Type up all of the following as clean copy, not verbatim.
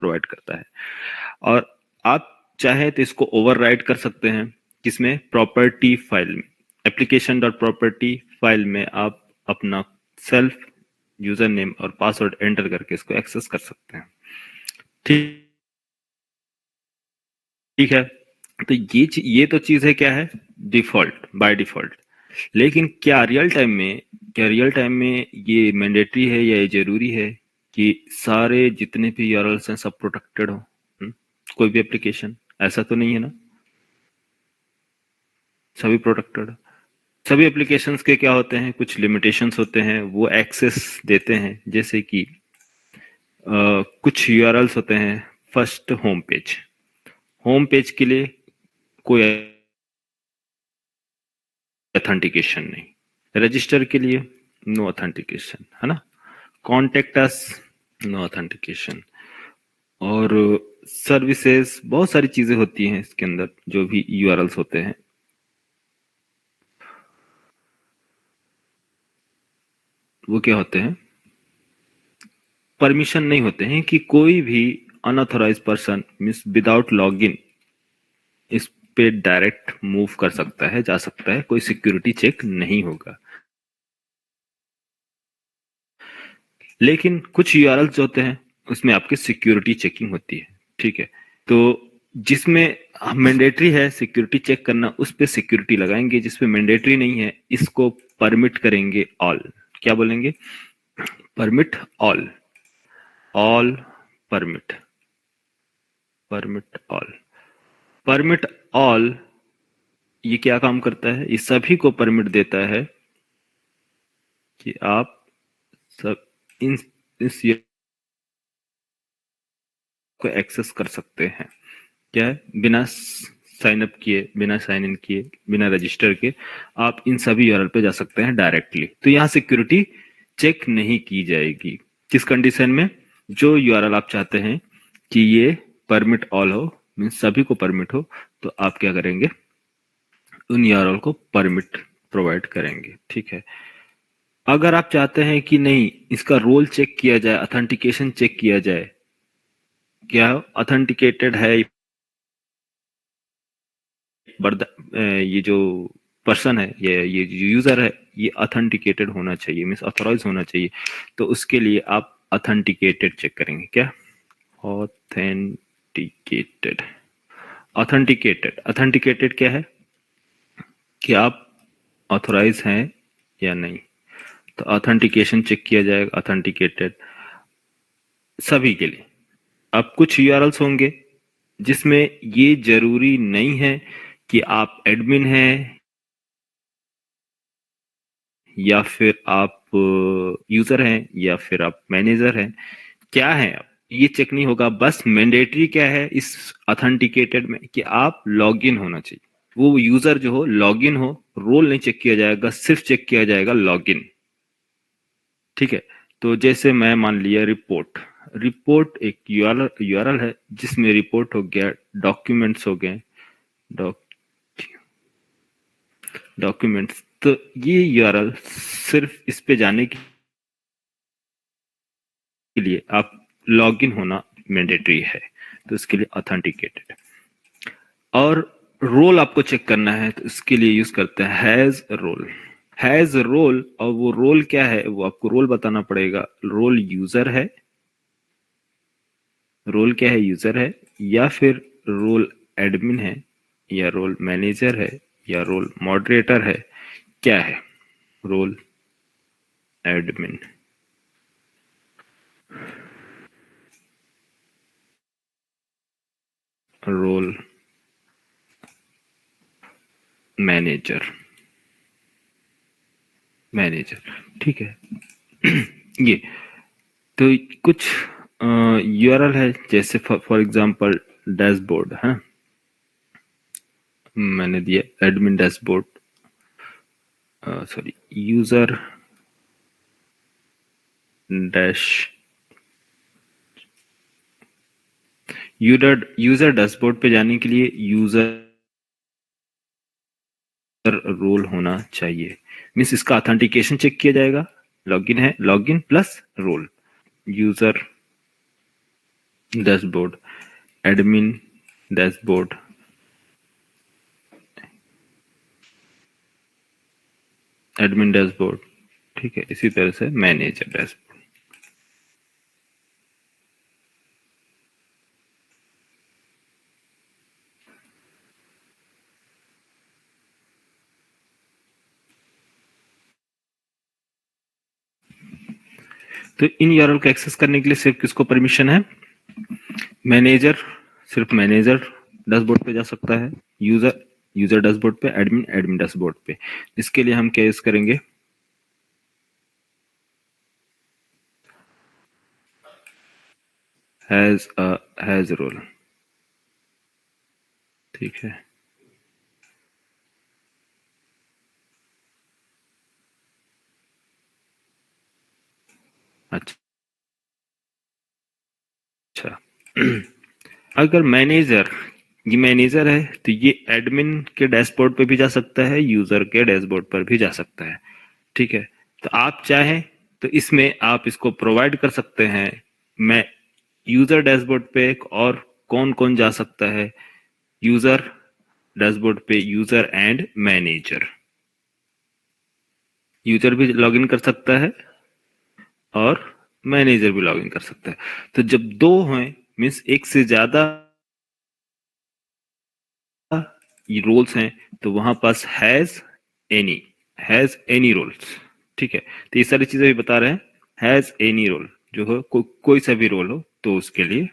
Provide करता है। और आप चाहे तो इसको ओवरराइड कर सकते हैं, किसमें, प्रॉपर्टी फाइल में, एप्लीकेशन डॉट प्रॉपर्टी फाइल में आप अपना सेल्फ यूजर नेम और पासवर्ड एंटर करके इसको एक्सेस कर सकते हैं। ठीक ठीक है, तो ये तो चीज है, क्या है, डिफॉल्ट, बाय डिफॉल्ट। लेकिन क्या रियल टाइम में ये मैंडेटरी है या ये जरूरी है कि सारे जितने भी यूआरएल्स हैं सब प्रोटेक्टेड हो? कोई भी एप्लीकेशन, ऐसा तो नहीं है ना, सभी प्रोटेक्टेड। सभी एप्लीकेशंस के क्या होते हैं, कुछ लिमिटेशंस होते हैं, वो एक्सेस देते हैं, जैसे कि कुछ यूआरएल्स होते हैं। फर्स्ट, होम पेज के लिए कोई ऑथेंटिकेशन नहीं, रजिस्टर के लिए नो ऑथेंटिकेशन, है ना, कॉन्टेक्ट अस नो ऑथेंटिकेशन, और सर्विसेज, बहुत सारी चीजें होती हैं इसके अंदर जो भी यूआरएल्स होते हैं, वो क्या होते हैं, परमिशन नहीं होते हैं कि कोई भी unauthorised person means without login इस पे डायरेक्ट मूव कर सकता है, जा सकता है, कोई सिक्योरिटी चेक नहीं होगा। लेकिन कुछ यूआरएल्स जो होते हैं उसमें आपकी सिक्योरिटी चेकिंग होती है। ठीक है, तो जिसमें मैंडेटरी है सिक्योरिटी चेक करना, उस पे सिक्योरिटी लगाएंगे, जिसपे मैंडेटरी नहीं है इसको परमिट करेंगे ऑल। क्या बोलेंगे, permit all, all permit, permit all, permit all. ये क्या काम करता है, ये सभी को परमिट देता है कि आप सब इन इस को एक्सेस कर सकते हैं। क्या है, बिना साइन अप किए, बिना साइन इन किए, बिना रजिस्टर के आप इन सभी यूआरएल पे जा सकते हैं डायरेक्टली। तो यहाँ सिक्योरिटी चेक नहीं की जाएगी। किस कंडीशन में, जो यूआरएल आप चाहते हैं कि ये परमिट ऑल हो, मीन्स सभी को परमिट हो, तो आप क्या करेंगे, उन यूआरएल को परमिट प्रोवाइड करेंगे। ठीक है, अगर आप चाहते हैं कि नहीं, इसका रोल चेक किया जाए, ऑथेंटिकेशन चेक किया जाए, क्या ऑथेंटिकेटेड है ये जो पर्सन है, ये जो यूजर है, ये ऑथेंटिकेटेड होना चाहिए, मीन्स ऑथोराइज होना चाहिए, तो उसके लिए आप ऑथेंटिकेटेड चेक करेंगे। क्या, ऑथेंटिकेटेड, ऑथेंटिकेटेड क्या है कि आप ऑथोराइज हैं या नहीं, तो ऑथेंटिकेशन चेक किया जाएगा, ऑथेंटिकेटेड सभी के लिए। अब कुछ यूआरएल्स होंगे जिसमें ये जरूरी नहीं है कि आप एडमिन हैं या फिर आप यूजर हैं या फिर आप मैनेजर हैं, क्या है आप, ये चेक नहीं होगा। बस मैंडेटरी क्या है इस ऑथेंटिकेटेड में कि आप लॉगिन होना चाहिए, वो यूजर जो हो लॉगिन हो, रोल नहीं चेक किया जाएगा, सिर्फ चेक किया जाएगा लॉगिन। ठीक है, तो जैसे मैं मान लिया रिपोर्ट, रिपोर्ट एक यूआरएल है जिसमें रिपोर्ट हो गया, डॉक्यूमेंट्स हो गए, डॉक्यूमेंट्स, तो ये यूआरएल सिर्फ इस पे जाने के लिए आप लॉगिन होना मैंडेटरी है, तो इसके लिए ऑथेंटिकेटेड। और रोल आपको चेक करना है तो इसके लिए यूज करते हैं हैज रोल, हैज रोल। और वो रोल क्या है, वो आपको रोल बताना पड़ेगा, रोल यूजर है, रोल क्या है, यूजर है, या फिर रोल एडमिन है, या रोल मैनेजर है, या रोल मॉडरेटर है, क्या है, role admin, role manager, manager. ठीक है ये तो कुछ यूआरएल है, जैसे फॉर एग्जांपल डैशबोर्ड है, मैंने दिया admin dashboard, sorry user dash, user dashboard पे जाने के लिए यूजर रोल होना चाहिए, मीन्स इसका ऑथेंटिकेशन चेक किया जाएगा, लॉगिन है, login plus role, user dashboard, admin dashboard, admin dashboard, ठीक है। इसी तरह से मैनेजर डैशबोर्ड। तो इन यूआरएल को एक्सेस करने के लिए सिर्फ किसको परमिशन है? मैनेजर, सिर्फ मैनेजर डैशबोर्ड पे जा सकता है, यूजर यूजर डैशबोर्ड पे, एडमिन एडमिन डैशबोर्ड पे। इसके लिए हम क्या यूज करेंगे? हैज रोल, ठीक है। अच्छा अगर मैनेजर, ये मैनेजर है तो ये एडमिन के डैशबोर्ड पे भी जा सकता है, यूजर के डैशबोर्ड पर भी जा सकता है, ठीक है। तो आप चाहें तो इसमें आप इसको प्रोवाइड कर सकते हैं। मैं यूजर डैशबोर्ड पे एक और कौन कौन जा सकता है? यूजर डैशबोर्ड पे यूजर एंड मैनेजर, यूजर भी लॉगिन कर सकता है और मैनेजर भी लॉगिन कर सकता है। तो जब दो हैं, मीन्स एक से ज्यादा ये रोल्स हैं, तो वहां पास एनी हैज एनी रोल्स, ठीक है। तो ये सारी चीजें भी बता रहे हैं। हैज एनी रोल जो हो, कोई सा भी रोल हो, तो उसके लिए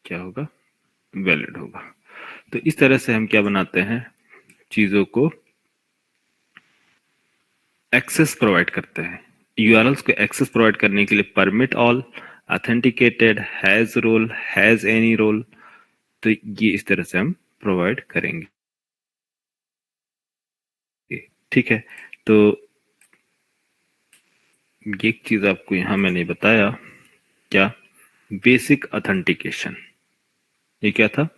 क्या होगा? वैलिड होगा। तो इस तरह से हम क्या बनाते हैं? चीजों को एक्सेस प्रोवाइड करते हैं। यूआरएल्स को एक्सेस प्रोवाइड करने के लिए permit all, authenticated, has role, has any role, तो ये इस तरह से हम प्रोवाइड करेंगे, ठीक है। तो ये एक चीज आपको यहां मैंने बताया, क्या? Basic authentication. ये क्या था?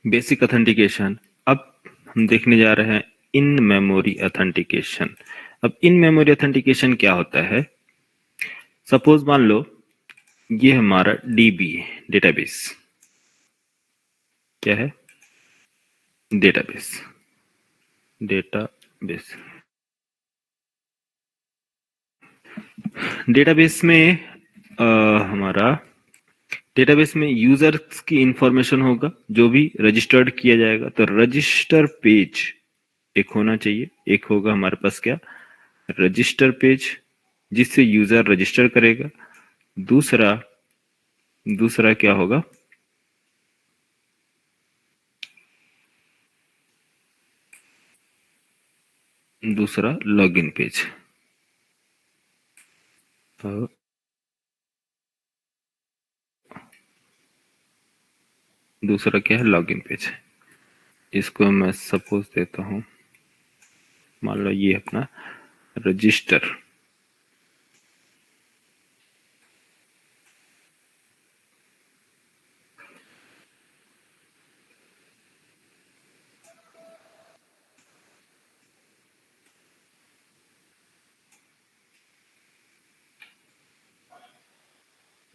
Basic authentication. अब हम देखने जा रहे हैं इन मेमोरी ऑथेंटिकेशन। अब इन मेमोरी ऑथेंटिकेशन क्या होता है? सपोज मान लो ये हमारा डीबी है, डेटाबेस। क्या है? Database, database. डेटाबेस में हमारा डेटाबेस में यूजर्स की इंफॉर्मेशन होगा जो भी रजिस्टर्ड किया जाएगा। तो रजिस्टर पेज एक होना चाहिए। एक होगा हमारे पास क्या? रजिस्टर पेज, जिससे यूजर रजिस्टर करेगा। दूसरा दूसरा क्या होगा? दूसरा लॉगिन पेज। तो दूसरा क्या है? Login page. इसको मैं सपोज देता हूं, मान लो ये अपना रजिस्टर।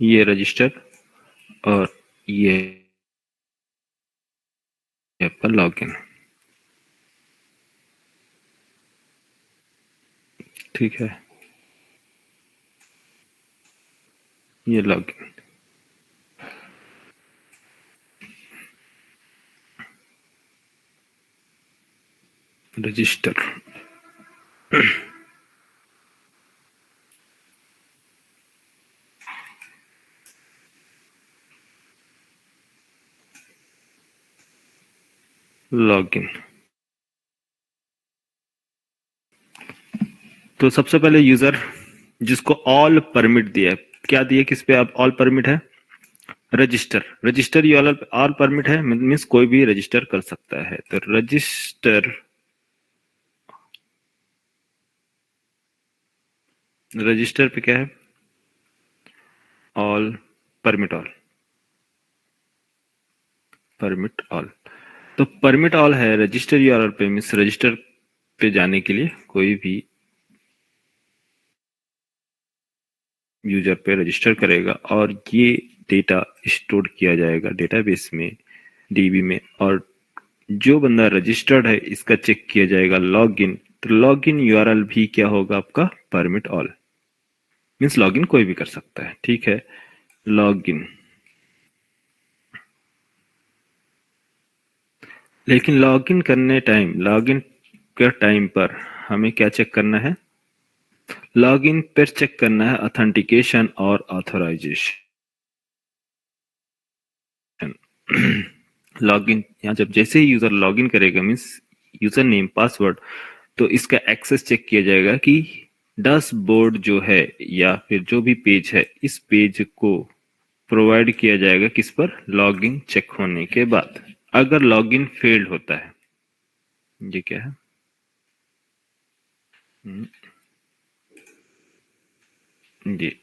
ये रजिस्टर और ये आपका लॉगिन, ठीक है। ये लॉगिन, रजिस्टर, लॉगिन। तो सबसे पहले यूजर जिसको ऑल परमिट दिया है, क्या दिया? किस पे आप ऑल परमिट है? रजिस्टर। रजिस्टर ये ऑल परमिट है, मीन्स कोई भी रजिस्टर कर सकता है। तो रजिस्टर, रजिस्टर पे क्या है? All, permit all, permit all. तो परमिट ऑल है रजिस्टर यूआरएल पे, मीन्स रजिस्टर पे जाने के लिए कोई भी यूजर पे रजिस्टर करेगा और ये डेटा स्टोर किया जाएगा डेटाबेस में, डीबी में, और जो बंदा रजिस्टर्ड है इसका चेक किया जाएगा लॉगिन। तो लॉगिन यूआरएल भी क्या होगा आपका, परमिट ऑल, मीन्स लॉगिन कोई भी कर सकता है। ठीक है, लॉगिन। लेकिन लॉगिन के टाइम पर हमें क्या चेक करना है, लॉगिन पर चेक करना है ऑथेंटिकेशन और ऑथराइजेशन। लॉगिन यहाँ जब जैसे ही यूजर लॉगिन करेगा, मीन्स यूजर नेम पासवर्ड, तो इसका एक्सेस चेक किया जाएगा कि डैशबोर्ड जो है या फिर जो भी पेज है, इस पेज को प्रोवाइड किया जाएगा किस पर, लॉगिन चेक होने के बाद। अगर लॉगिन फेल्ड होता है, ये क्या है, जी,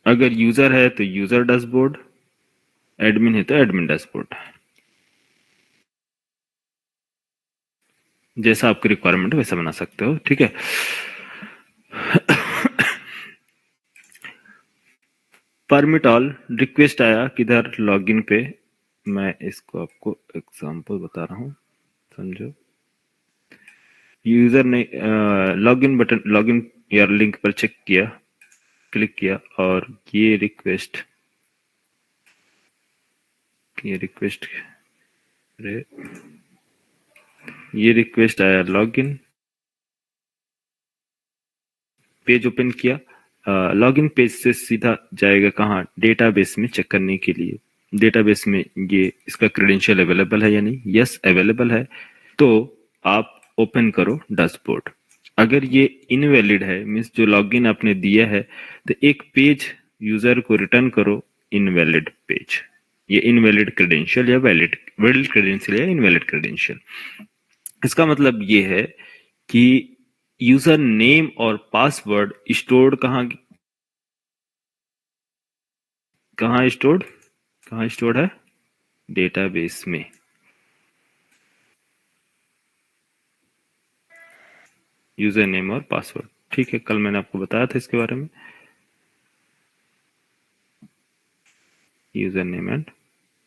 अगर यूजर है तो यूजर डैशबोर्ड, एडमिन है तो एडमिन डैशबोर्ड, जैसा आपकी रिक्वायरमेंट है वैसा बना सकते हो। ठीक है, परमिट ऑल रिक्वेस्ट आया किधर, लॉगिन पे। मैं इसको आपको एग्जांपल बता रहा हूँ, समझो। यूजर ने लॉगिन बटन, लॉगिन या लिंक पर चेक किया, क्लिक किया, और ये रिक्वेस्ट आया लॉगिन, पेज ओपन किया, लॉगिन पेज से सीधा जाएगा कहाँ, डेटाबेस में चेक करने के लिए। डेटाबेस में ये इसका क्रेडेंशियल अवेलेबल है या नहीं, यस अवेलेबल है, तो आप ओपन करो डैशबोर्ड। अगर ये इनवैलिड है, मीन्स जो लॉगिन आपने दिया है, तो एक पेज यूजर को रिटर्न करो, इनवैलिड पेज, ये इनवैलिड क्रेडेंशियल या वैलिड क्रेडेंशियल या इनवैलिड क्रेडेंशियल। इसका मतलब ये है कि यूजर नेम और पासवर्ड स्टोर्ड कहाँ स्टोर्ड है, डेटाबेस में। यूजर नेम और पासवर्ड, ठीक है, कल मैंने आपको बताया था इसके बारे में, यूजर नेम एंड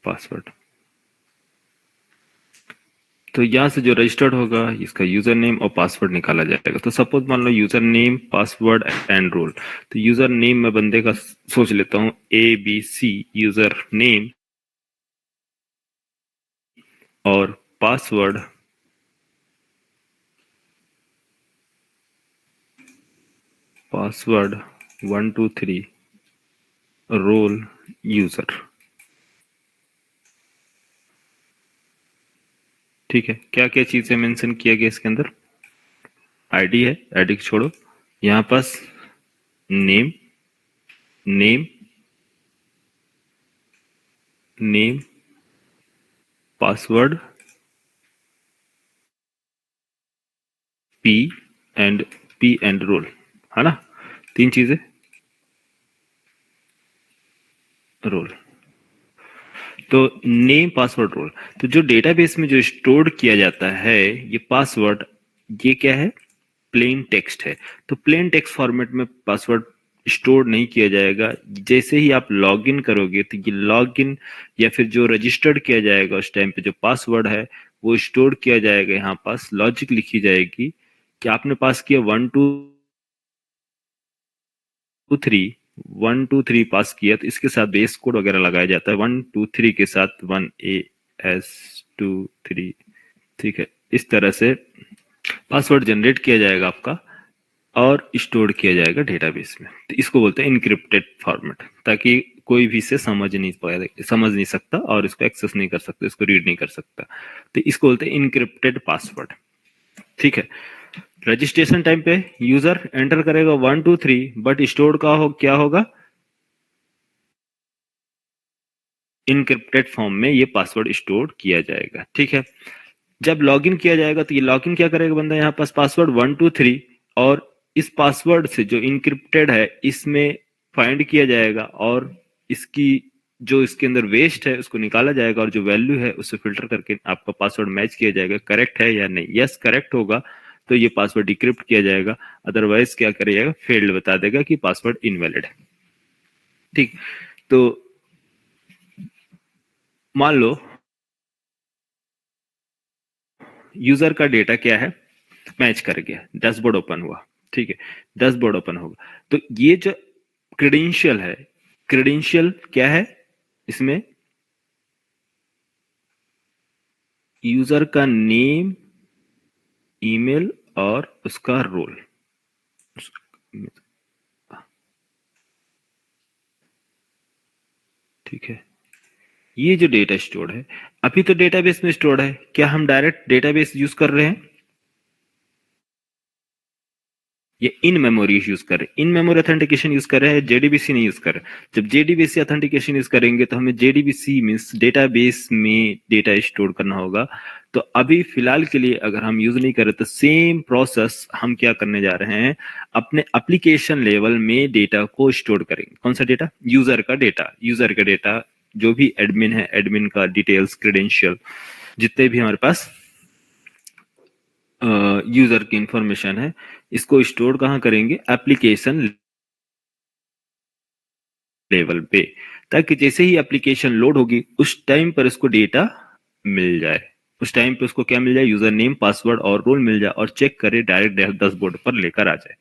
पासवर्ड। तो यहां से जो रजिस्टर्ड होगा इसका यूजर नेम और पासवर्ड निकाला जाएगा। तो सपोज मान लो user name, password and role. तो यूजर नेम में बंदे का सोच लेता हूं, ABC यूजर नेम, और पासवर्ड पासवर्ड 123, रोल यूजर। ठीक है, क्या क्या चीजें मेंशन किया गया इसके अंदर, आईडी है, आईडी छोड़ो, यहाँ pass name, name, name, password, P P and role, है ना, तीन चीजें, रोल। तो नेम, पासवर्ड, रोल। तो जो डेटाबेस में जो स्टोर किया जाता है ये पासवर्ड, ये क्या है, प्लेन टेक्स्ट है। तो प्लेन टेक्स्ट फॉर्मेट में पासवर्ड स्टोर नहीं किया जाएगा। जैसे ही आप लॉगिन करोगे तो ये लॉगिन या फिर जो रजिस्टर्ड किया जाएगा उस टाइम पे जो पासवर्ड है वो स्टोर किया जाएगा। यहाँ पास लॉजिक लिखी जाएगी कि आपने पास किया 1 2 3, 1 2 3 पास किया, तो इसके साथ बेस कोड वगैरह लगाया जाता है 1 2 3 के साथ, 1AS2 3। ठीक है, इस तरह से पासवर्ड जनरेट किया जाएगा आपका और स्टोर किया जाएगा डेटाबेस में। तो इसको बोलते हैं इनक्रिप्टेड फॉर्मेट, ताकि कोई भी इसे समझ नहीं सकता और इसको एक्सेस नहीं कर सकता, इसको रीड नहीं कर सकता। तो इसको बोलते हैं इनक्रिप्टेड पासवर्ड। ठीक है, रजिस्ट्रेशन टाइम पे यूजर एंटर करेगा 1 2 3, बट स्टोर क्या होगा, इनक्रिप्टेड फॉर्म में ये पासवर्ड स्टोर किया जाएगा। ठीक है, जब लॉगिन किया जाएगा तो ये लॉगिन क्या करेगा बंदा, यहाँ पास पासवर्ड 1 2 3, और इस पासवर्ड से जो इनक्रिप्टेड है इसमें फाइंड किया जाएगा और इसकी जो इसके अंदर वेस्ट है उसको निकाला जाएगा और जो वैल्यू है उससे फिल्टर करके आपका पासवर्ड मैच किया जाएगा, करेक्ट है या नहीं। यस करेक्ट होगा तो ये पासवर्ड डिक्रिप्ट किया जाएगा, अदरवाइज क्या करेगा, फेल्ड बता देगा कि पासवर्ड इनवैलिड है। ठीक। तो मान लो यूजर का डेटा क्या है, मैच कर गया, डैशबोर्ड ओपन हुआ, ठीक है, डैशबोर्ड ओपन होगा। तो ये जो क्रेडेंशियल है, क्रेडेंशियल क्या है इसमें, यूजर का नेम, ईमेल और उसका रोल। ठीक है, ये जो डेटा स्टोर्ड है, अभी तो डेटाबेस में स्टोर्ड है, क्या हम डायरेक्ट डेटाबेस यूज कर रहे हैं, ये इन मेमोरी यूज कर रहे हैं, इन मेमोरी ऑथेंटिकेशन यूज कर रहे हैं, जेडीबीसी नहीं यूज कर रहे। जब जेडीबीसी ऑथेंटिकेशन यूज करेंगे तो हमें जेडीबीसी मींस डेटाबेस में डेटा स्टोर करना होगा। तो अभी फिलहाल के लिए अगर हम यूज नहीं करें तो सेम प्रोसेस हम क्या करने जा रहे हैं, अपने एप्लीकेशन लेवल में डेटा को स्टोर करेंगे। कौन सा डेटा, यूजर का डेटा, यूजर का डेटा, जो भी एडमिन है एडमिन का डिटेल्स, क्रेडेंशियल, जितने भी हमारे पास यूजर की इंफॉर्मेशन है, इसको स्टोर कहाँ करेंगे, एप्लीकेशन लेवल पे, ताकि जैसे ही एप्लीकेशन लोड होगी उस टाइम पर इसको डेटा मिल जाए, उस टाइम पे उसको क्या मिल जाए, यूजर नेम, पासवर्ड और रोल मिल जाए, और चेक करे डायरेक्ट डैशबोर्ड पर लेकर आ जाए।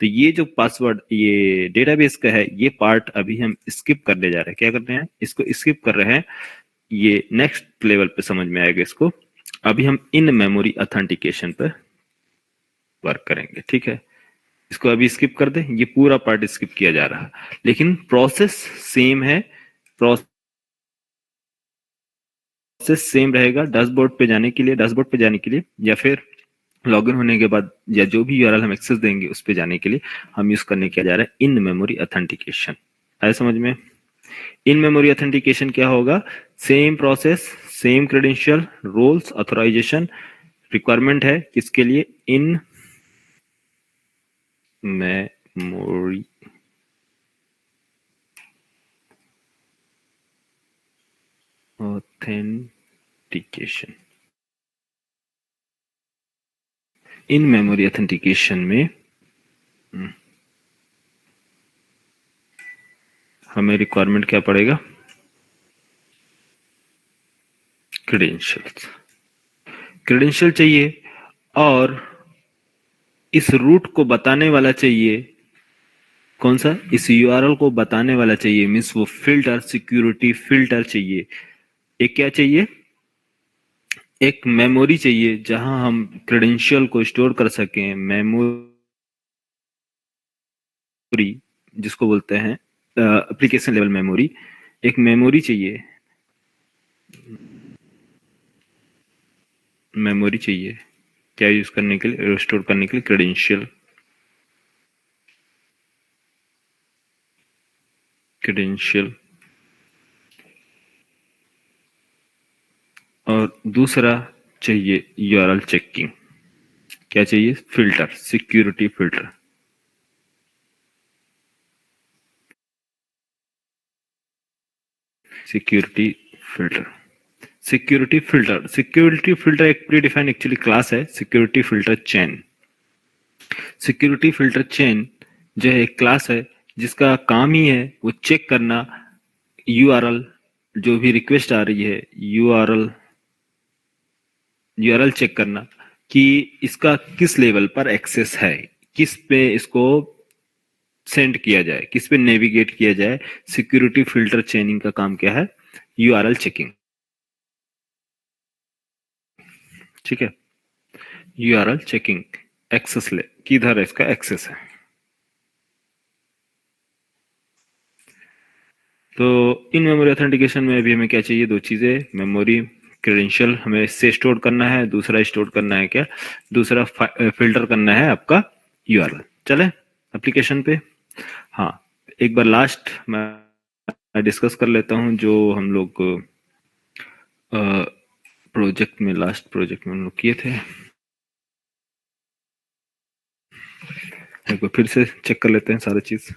तो ये जो पासवर्ड, ये डेटाबेस का है, ये पार्ट अभी हम स्किप करने जा रहे हैं। क्या कर रहे हैं, इसको स्किप कर रहे हैं, ये नेक्स्ट लेवल पे समझ में आएगा इसको। अभी हम इन मेमोरी ऑथेंटिकेशन पर वर्क करेंगे, ठीक है। इसको अभी स्किप कर दे, ये पूरा पार्ट स्किप किया जा रहा है, लेकिन प्रोसेस सेम है, प्रोसेस सेम रहेगा। डैशबोर्ड पे जाने के लिए, डैशबोर्ड पे जाने के लिए या फिर लॉगिन होने के बाद या जो भी यूआरएल हम एक्सेस देंगे उस पे जाने के लिए हम यूज करने किया जा रहा है इन मेमोरी ऑथेंटिकेशन। आया समझ में। इन मेमोरी ऑथेंटिकेशन क्या होगा, same process, same credential, roles, authorisation, requirement है किसके लिए, in memory authentication. In memory authentication में हमें रिक्वायरमेंट क्या पड़ेगा, क्रेडेंशियल्स, क्रेडेंशियल चाहिए, और इस रूट को बताने वाला चाहिए, कौन सा, इस यूआरएल को बताने वाला चाहिए, मीन्स वो फिल्टर, सिक्योरिटी फिल्टर चाहिए। एक क्या चाहिए, एक मेमोरी चाहिए जहां हम क्रेडेंशियल को स्टोर कर सकें, मेमोरी जिसको बोलते हैं एप्लीकेशन लेवल मेमोरी, एक मेमोरी चाहिए, मेमोरी चाहिए क्या यूज करने के लिए, स्टोर करने के लिए, क्रेडेंशियल, क्रेडेंशियल। और दूसरा चाहिए यूआरएल चेकिंग, क्या चाहिए, filter, security filter, security filter, security filter, security filter एक प्री डिफाइंड एक्चुअली क्लास है, security filter chain. Security filter chain जो है एक क्लास है जिसका काम ही है वो चेक करना, यूआरएल जो भी रिक्वेस्ट आ रही है, यूआरएल यूआरएल चेक करना कि इसका किस लेवल पर एक्सेस है, किस पे इसको सेंड किया जाए, किस पे नेविगेट किया जाए। सिक्योरिटी फिल्टर चेनिंग का काम क्या है, यूआरएल चेकिंग, ठीक है, यूआरएल चेकिंग, एक्सेस ले किधर है, इसका एक्सेस है। तो इन मेमोरी ऑथेंटिकेशन में अभी हमें क्या चाहिए, दो चीजें, मेमोरी क्रेडेंशियल हमें इससे स्टोर करना है, दूसरा स्टोर करना है क्या, दूसरा फिल्टर करना है आपका यूआरएल। चले एप्लीकेशन पे। हाँ, एक बार लास्ट मैं डिस्कस कर लेता हूँ जो हम लोग प्रोजेक्ट में, लास्ट प्रोजेक्ट में हम लोग किए थे, एक बार फिर से चेक कर लेते हैं सारी चीज।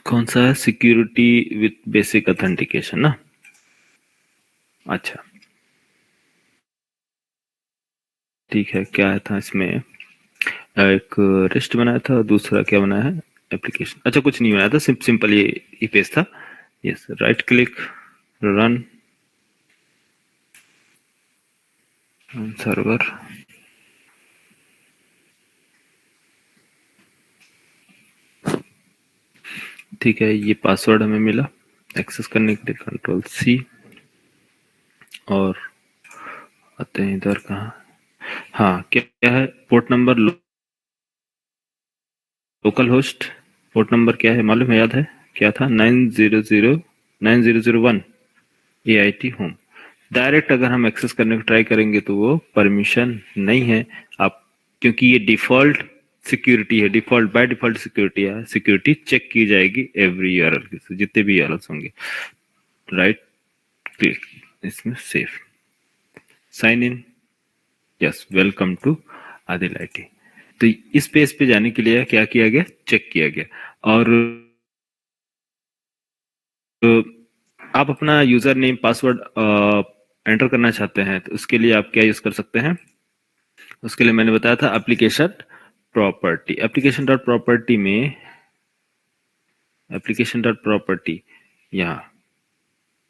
कौन सा है? सिक्योरिटी विथ बेसिक ऑथेंटिकेशन ना? अच्छा ठीक है। क्या था इसमें? एक रेस्ट बनाया था, दूसरा क्या बनाया है? एप्लीकेशन। अच्छा कुछ नहीं बनाया था, सिंपल ये पेज था। Yes, right click, run server. ठीक है, ये पासवर्ड हमें मिला। एक्सेस करने के लिए कंट्रोल सी, और आते हैं इधर। कहाँ? हाँ, क्या है port number? Local host port number क्या है मालूम है? याद है क्या था? 9001 AIT होम। डायरेक्ट अगर हम एक्सेस करने को ट्राई करेंगे तो वो परमिशन नहीं है आप, क्योंकि ये डिफॉल्ट सिक्योरिटी है, डिफॉल्ट बाय डिफॉल्ट सिक्योरिटी है। सिक्योरिटी चेक की जाएगी एवरी यूआरएल के, जितने भी यूआरएल्स होंगे। राइट क्लिक, इसमें save, sign in, yes, welcome to Adil IT। तो इस पेज पे जाने के लिए क्या किया गया? चेक किया गया। और आप अपना यूजर नेम पासवर्ड एंटर करना चाहते हैं तो उसके लिए आप क्या यूज कर सकते हैं? उसके लिए मैंने बताया था application property. Application dot property में, एप्लीकेशन डॉट प्रॉपर्टी, यहाँ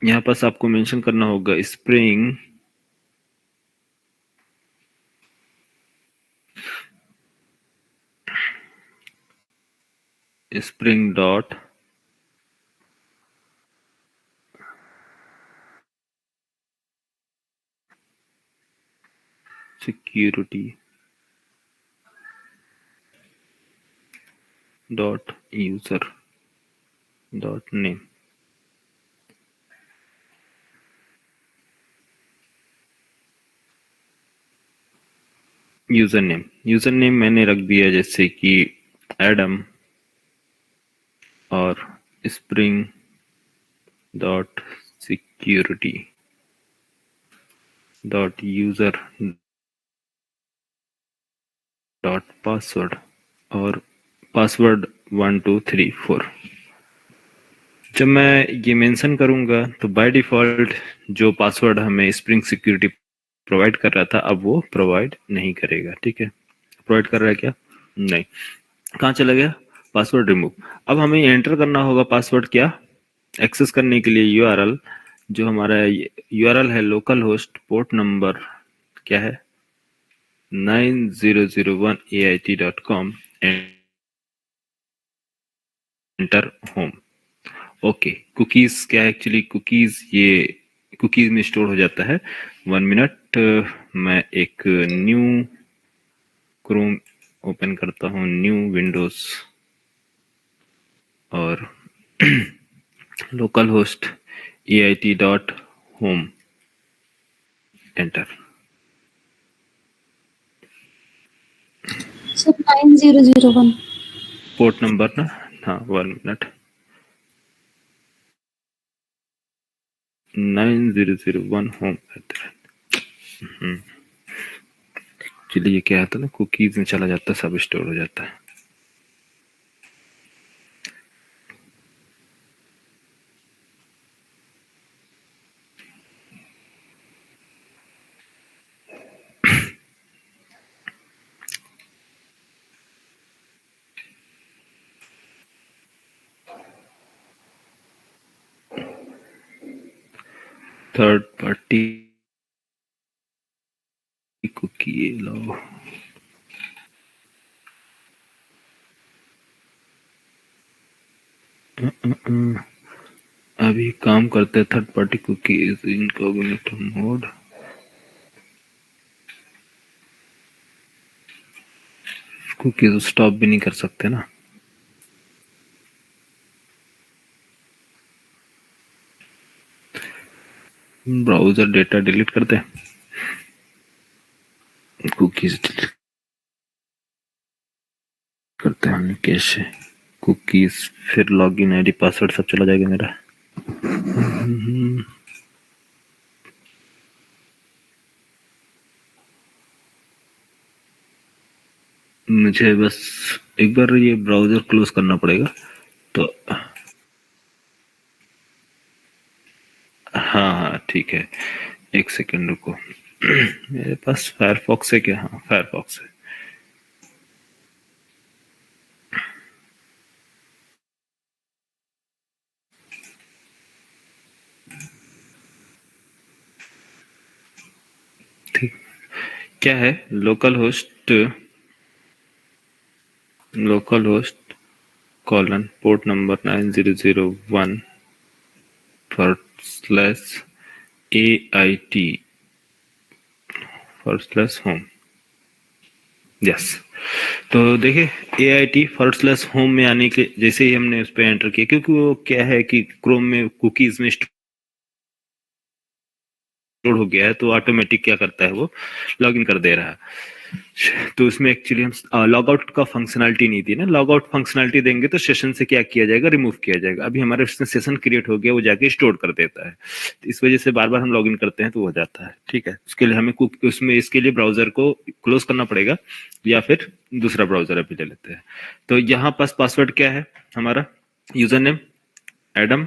यहाँ पास आपको मेंशन करना होगा spring dot security dot user dot name. User name मैंने रख दिया जैसे कि एडम, और spring dot security dot user dot password, और पासवर्ड 1234। जब मैं ये मेंशन करूंगा तो बाय डिफॉल्ट जो पासवर्ड हमें स्प्रिंग सिक्योरिटी प्रोवाइड कर रहा था अब वो प्रोवाइड नहीं करेगा। ठीक है, प्रोवाइड कर रहा है क्या? नहीं। कहाँ चला गया? Password remove. अब हमें एंटर करना होगा पासवर्ड क्या? एक्सेस करने के लिए यूआरएल, जो हमारा यूआरएल है लोकल होस्ट पोर्ट नंबर क्या है? 9001 AIT.com, enter home. Okay, cookies क्या है? एक्चुअली कुकीज ये कुकीज में स्टोर हो जाता है। 1 मिनट, मैं एक न्यू क्रोम ओपन करता हूँ, न्यू विंडोज, और local host AIT.home, enter. Sir 9001 port number ना? हाँ, 1 मिनट, 9001 होम। एक्चुअली ये क्या आता है ना, कुकीज में चला जाता है, सब स्टोर हो जाता है। थर्ड पार्टी कुकी लो, अभी काम करते हैं। Third party cookies incognito mode, cookies stop भी नहीं कर सकते ना। ब्राउजर डेटा डिलीट करते हैं, कुकीज डिलीट करते हैं कैसे? कुकीज, फिर लॉगिन आईडी पासवर्ड सब चला जाएगा मेरा। मुझे बस एक बार ये ब्राउजर क्लोज करना पड़ेगा। तो हाँ हाँ ठीक है, एक सेकंड रुको। मेरे पास फायरफॉक्स है क्या? हाँ फायरफॉक्स है। ठीक, क्या है? Local host colon port number 9001 / AIT /home। Yes. तो देखिए AIT /home में आने के जैसे ही हमने उस पर एंटर किया, क्योंकि वो क्या है कि क्रोम में कुकीज में स्टोर हो गया है, तो ऑटोमेटिक क्या करता है, वो लॉगिन कर दे रहा है। तो उसमें एक्चुअली हम लॉग आउट का फंक्शनैलिटी नहीं दी ना। लॉग आउट फंक्शनैलिटी देंगे तो सेशन से क्या किया जाएगा, रिमूव किया जाएगा। अभी हमारे उसमें सेशन क्रिएट हो गया, वो जाके स्टोर कर देता है। तो इस वजह से बार बार हम लॉगिन करते हैं तो हो जाता है। ठीक है, उसके लिए हमें उसमें इसके लिए ब्राउजर को क्लोज करना पड़ेगा, या फिर दूसरा ब्राउजर अभी ले लेते हैं। तो यहाँ पास पासवर्ड क्या है हमारा? यूजर नेम एडम,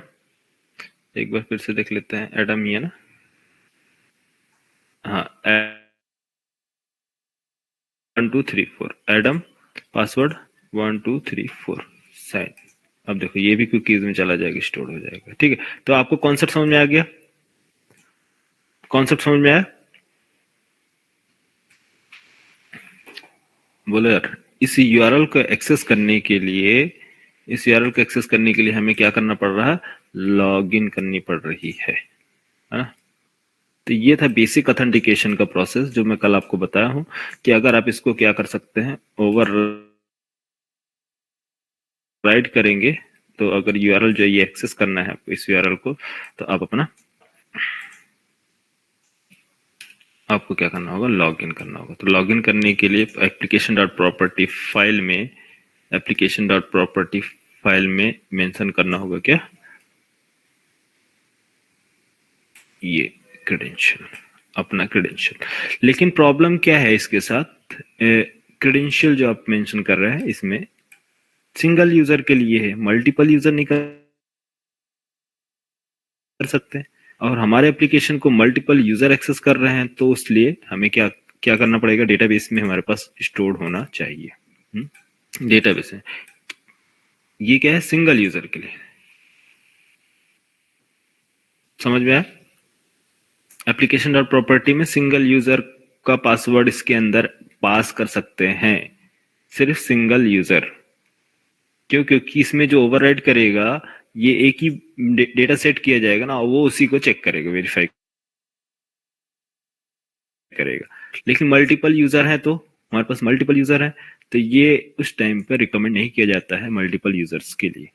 एक बार फिर से देख लेते हैं, एडम ही है ना? हाँ 1234 एडम, पासवर्ड 1234 साइन। अब देखो ये भी कुकीज में चला जाएगा, स्टोर हो जाएगा। ठीक है, तो आपको कॉन्सेप्ट समझ में आ गया? कॉन्सेप्ट समझ में आया? बोलो यार। इस यूआरएल को एक्सेस करने के लिए हमें क्या करना पड़ रहा है? लॉगिन करनी पड़ रही है ना? तो ये था बेसिक ऑथेंटिकेशन का प्रोसेस, जो मैं कल आपको बताया हूं कि अगर आप इसको क्या कर सकते हैं, ओवर राइट करेंगे, तो अगर यूआरएल जो ये एक्सेस करना है आपको इस यूआरएल को, तो आपको क्या करना होगा? लॉगिन करना होगा। तो लॉगिन करने के लिए एप्लीकेशन डॉट प्रॉपर्टी फाइल में मेंशन करना होगा क्या? ये क्रेडेंशियल, अपना क्रेडेंशियल। लेकिन प्रॉब्लम क्या है इसके साथ? क्रेडेंशियल जो आप मेंशन कर रहे हैं इसमें सिंगल यूजर के लिए है, मल्टीपल यूजर नहीं कर सकते। और हमारे एप्लीकेशन को मल्टीपल यूजर एक्सेस कर रहे हैं, तो इसलिए हमें क्या क्या करना पड़ेगा? डेटाबेस में हमारे पास स्टोर होना चाहिए। डेटाबेस है, ये क्या है? सिंगल यूजर के लिए। समझ में आया? एप्लीकेशन डॉट प्रॉपर्टी में सिंगल यूजर का पासवर्ड इसके अंदर पास कर सकते हैं, सिर्फ सिंगल यूजर। क्यों? क्योंकि इसमें जो ओवरराइड करेगा, ये एक ही डेटा सेट किया जाएगा ना, वो उसी को चेक करेगा, वेरीफाई करेगा। लेकिन मल्टीपल यूजर है, तो हमारे पास मल्टीपल यूजर है, तो ये उस टाइम पर रिकमेंड नहीं किया जाता है मल्टीपल यूजर्स के लिए।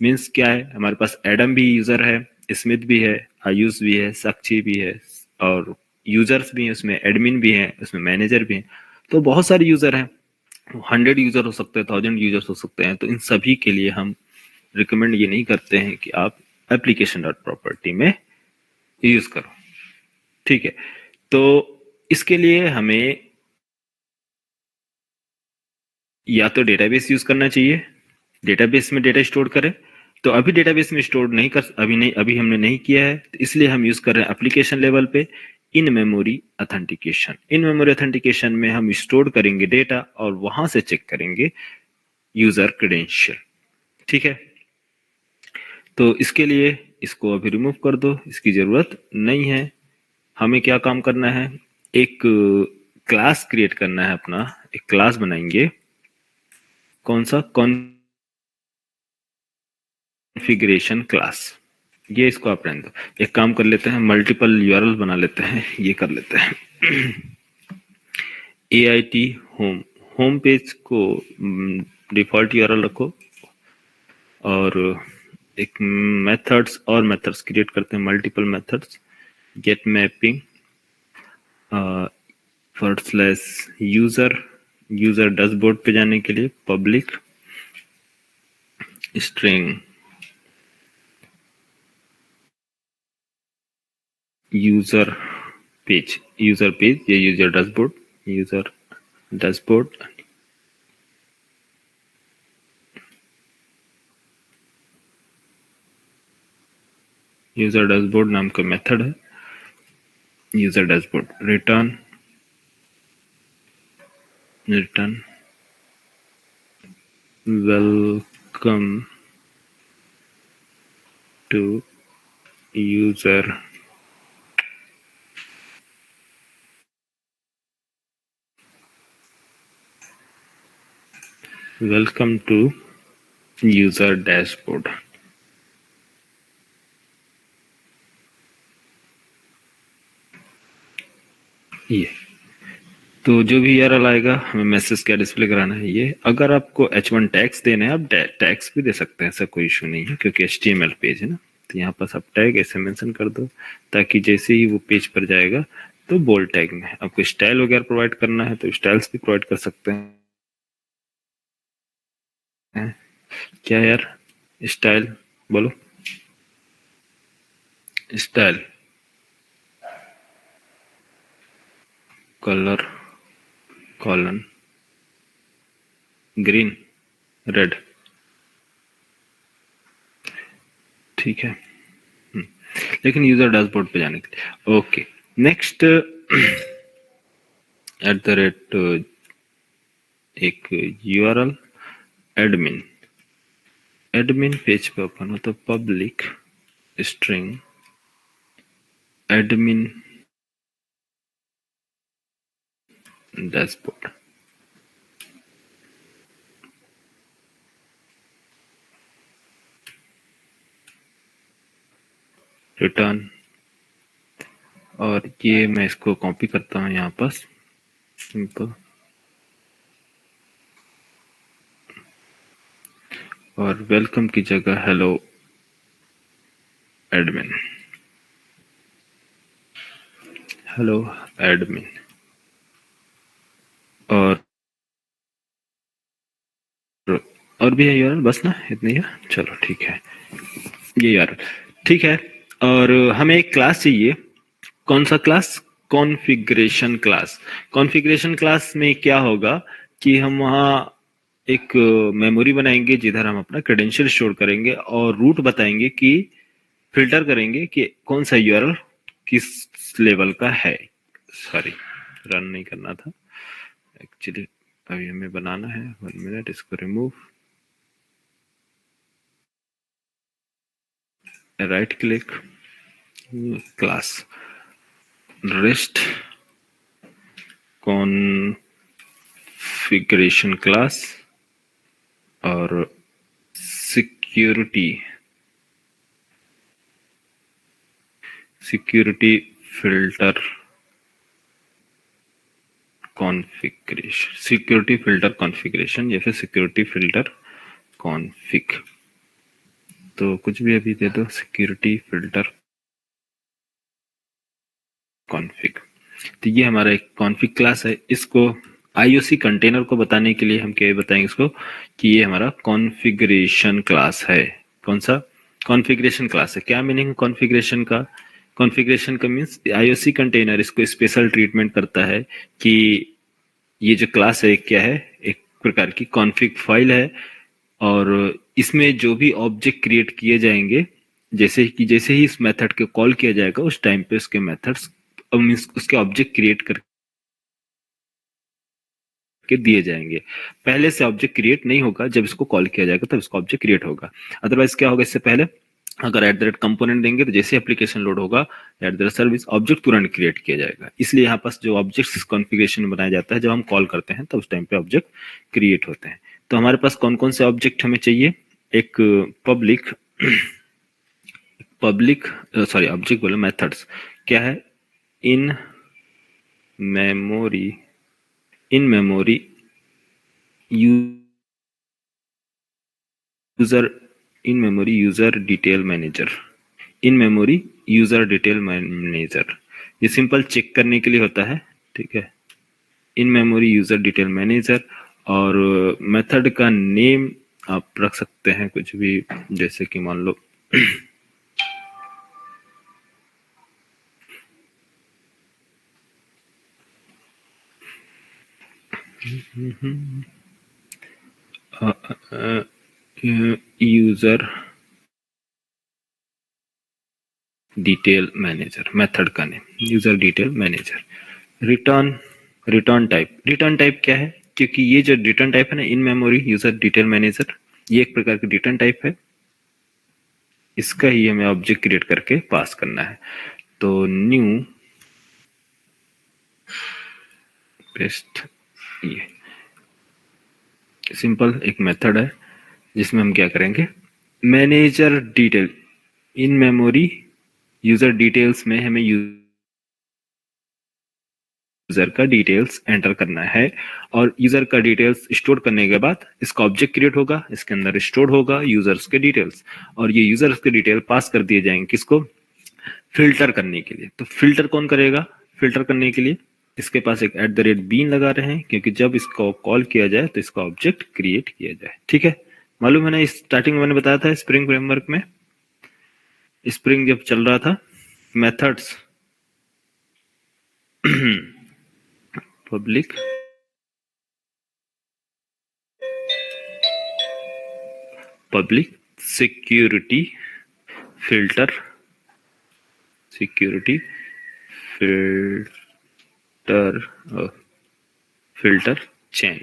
मीन्स क्या है, हमारे पास एडम भी यूजर है, स्मिथ भी है, आयुष भी है, साक्षी भी है, और यूजर्स भी हैं, उसमें एडमिन भी है, उसमें मैनेजर भी है। तो बहुत सारे यूजर हैं, 100 यूजर हो सकते हैं, 1000 यूजर्स हो सकते हैं। तो इन सभी के लिए हम रिकमेंड ये नहीं करते हैं कि आप एप्लीकेशन डॉट प्रॉपर्टी में यूज करो। ठीक है, तो इसके लिए हमें या तो डेटाबेस यूज करना चाहिए, डेटाबेस में डेटा स्टोर करें। तो अभी डेटाबेस में स्टोर नहीं कर अभी नहीं अभी हमने नहीं किया है, तो इसलिए हम यूज कर रहे हैं एप्लीकेशन लेवल पे इन memory authentication. In memory authentication में हम स्टोर करेंगे डेटा, और वहां से चेक करेंगे यूजर क्रेडेंशियल। ठीक है, तो इसके लिए इसको अभी रिमूव कर दो, इसकी जरूरत नहीं है। हमें क्या काम करना है? एक क्लास क्रिएट करना है अपना, एक क्लास बनाएंगे। कौन सा? Configuration class. ये इसको आप रहने दो। एक काम कर लेते हैं, मल्टीपल यूआरएल बना लेते हैं, ये कर लेते हैं। AIT होम, होम पेज को डिफॉल्ट यूआरएल रखो, और एक मेथड्स क्रिएट करते हैं, multiple methods. Get mapping /user, user dashboard पे जाने के लिए पब्लिक स्ट्रिंग यूजर पेज, ये यूजर डैशबोर्ड यूजर डैशबोर्ड नाम का मेथड है, user dashboard return welcome to user welcome to user dashboard. ये तो जो भी यूआरएल आएगा हमें मैसेज क्या डिस्प्ले कराना है। ये अगर आपको H1 टैग्स देने हैं आप टैग्स भी दे सकते हैं, ऐसा कोई इशू नहीं है क्योंकि HTML पेज है ना। तो यहाँ पास आप टैग ऐसे मेंशन कर दो ताकि जैसे ही वो पेज पर जाएगा तो बोल्ड टैग में। आपको स्टाइल वगैरह प्रोवाइड करना है तो स्टाइल्स भी प्रोवाइड कर सकते हैं। क्या यार स्टाइल बोलो, style colour colon green red, ठीक है। लेकिन यूजर डैशबोर्ड पे जाने के लिए okay. Next at the rate एक यूआरएल एडमिन, एडमिन पेज पे ओपन हो तो public string admin dashboard, return, और ये मैं इसको कॉपी करता हूँ यहाँ पास सिंपल, और वेलकम की जगह हेलो एडमिन, हेलो एडमिन। और भी है यार, बस ना इतनी है, चलो ठीक है ये यार ठीक है। और हमें एक क्लास चाहिए, कौन सा class? Configuration class. Configuration class में क्या होगा कि हम वहाँ एक मेमोरी बनाएंगे जिधर हम अपना क्रेडेंशियल स्टोर करेंगे और रूट बताएंगे कि फिल्टर करेंगे कि कौन सा यूआरएल किस लेवल का है। सॉरी रन नहीं करना था एक्चुअली, अभी हमें बनाना है। 1 मिनट, इसको remove, right click, class rest configuration class और security filter configuration, security filter configuration या फिर सिक्योरिटी फिल्टर कॉन्फ़िग, तो कुछ भी अभी दे दो, सिक्योरिटी फिल्टर कॉन्फ़िग। तो ये हमारा एक कॉन्फ़िग क्लास है। इसको आईओसी कंटेनर को बताने के लिए हम क्या बताएंगे इसको कि ये हमारा कॉन्फ़िगरेशन क्लास है। कौन सा? कॉन्फ़िगरेशन क्लास है। क्या मीनिंग कॉन्फ़िगरेशन का? कॉन्फ़िगरेशन का मीन्स आईओसी कंटेनर इसको स्पेशल ट्रीटमेंट करता है कि ये जो क्लास है क्या है, एक प्रकार की कॉन्फ़िग फाइल है और इसमें जो भी ऑब्जेक्ट क्रिएट किए जाएंगे, जैसे ही इस मेथड को कॉल किया जाएगा उस टाइम पे उसके मेथड्स मीन्स उसके ऑब्जेक्ट क्रिएट करके दिए जाएंगे। पहले से ऑब्जेक्ट क्रिएट नहीं होगा, जब इसको कॉल किया जाएगा तब इसका ऑब्जेक्ट क्रिएट होगा। अदरवाइज क्या होगा, इससे पहले अगर एट द रेट कंपोनेंट देंगे तो जैसे एप्लीकेशन लोड होगा at the rate service object तुरंत क्रिएट किया जाएगा। इसलिए यहाँ पास जो ऑब्जेक्ट कॉन्फ़िगरेशन बनाया जाता है जब हम कॉल करते हैं तब उस टाइम पे ऑब्जेक्ट क्रिएट होते हैं। तो हमारे पास कौन कौन से ऑब्जेक्ट हमें चाहिए? एक पब्लिक सॉरी ऑब्जेक्ट बोलो, मेथड्स क्या है? In memory, in memory user, in memory user detail manager, in memory user detail manager, ये सिंपल चेक करने के लिए होता है, ठीक है। In memory user detail manager, और मेथड का नेम आप रख सकते हैं कुछ भी, जैसे कि मान लो यूजर डिटेल मैनेजर, मेथड का name user detail manager. Return type क्या है, क्योंकि ये जो रिटर्न टाइप है ना, in memory user detail manager, ये एक प्रकार की रिटर्न टाइप है, इसका ही हमें ऑब्जेक्ट क्रिएट करके पास करना है। तो न्यू पेस्ट, ये सिंपल एक मेथड है जिसमें हम क्या करेंगे, manager detail in memory user details में हमें यूजर का डिटेल्स एंटर करना है, और यूजर का डिटेल्स स्टोर करने के बाद इसका ऑब्जेक्ट क्रिएट होगा, इसके अंदर स्टोर होगा यूजर्स के डिटेल्स, और ये यूजर्स के डिटेल पास कर दिए जाएंगे किसको, फिल्टर करने के लिए। तो फिल्टर कौन करेगा, फिल्टर करने के लिए इसके पास एक @bean लगा रहे हैं, क्योंकि जब इसको कॉल किया जाए तो इसका ऑब्जेक्ट क्रिएट किया जाए। ठीक है, मालूम है ना, इस स्टार्टिंग में मैंने बताया था स्प्रिंग फ्रेमवर्क में, स्प्रिंग जब चल रहा था, methods public security filter chain,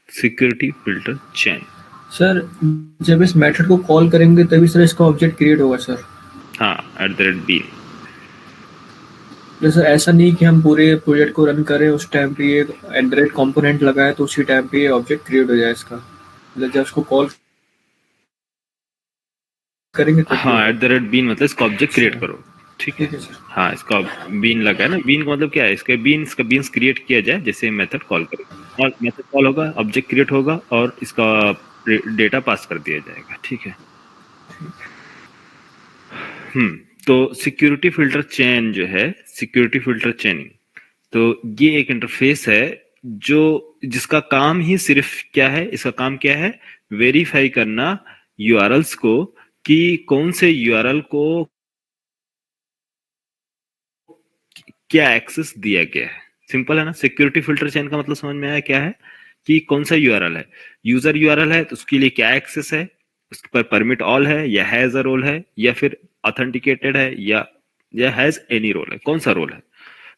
security filter chain. Sir जब इस मेथड को कॉल करेंगे तभी सर इसका ऑब्जेक्ट क्रिएट होगा सर? हाँ, @bean। जैसे ऐसा नहीं कि हम पूरे प्रोजेक्ट को रन करें उस टाइम पे ये कंपोनेंट लगाए तो उसी टाइम पे ये ऑब्जेक्ट क्रिएट हो जाए इसका, मतलब जब उसको कॉल करेंगे तभी हाँ, @bean मतलब इसका ऑब्जेक्ट क्रिएट करो। ठीक है सर। हाँ, इसका बीन लगा है ना, बीन का मतलब क्या है, इसका बीन्स क्रिएट किया जाए जैसे मेथड कॉल करे, और मेथड कॉल होगा, ऑब्जेक्ट क्रिएट होगा और इसका डेटा पास कर दिया जाएगा। ठीक है, तो सिक्योरिटी फिल्टर चेन जो है, सिक्योरिटी फिल्टर चेनिंग, तो ये एक इंटरफेस है जो जिसका काम ही सिर्फ क्या है, इसका काम क्या है, वेरीफाई करना यूआरएल्स को कि कौन से यूआरएल को क्या एक्सेस दिया गया है। सिंपल है ना, सिक्योरिटी फिल्टर चेन का मतलब समझ में आया क्या है, कि कौन सा यूआरएल है, यूजर यूआरएल है तो उसके लिए क्या एक्सेस है, उसके पर परमिट ऑल है या हैज अ रोल है या फिर ऑथेंटिकेटेड है या हैज एनी रोल है, कौन सा रोल है,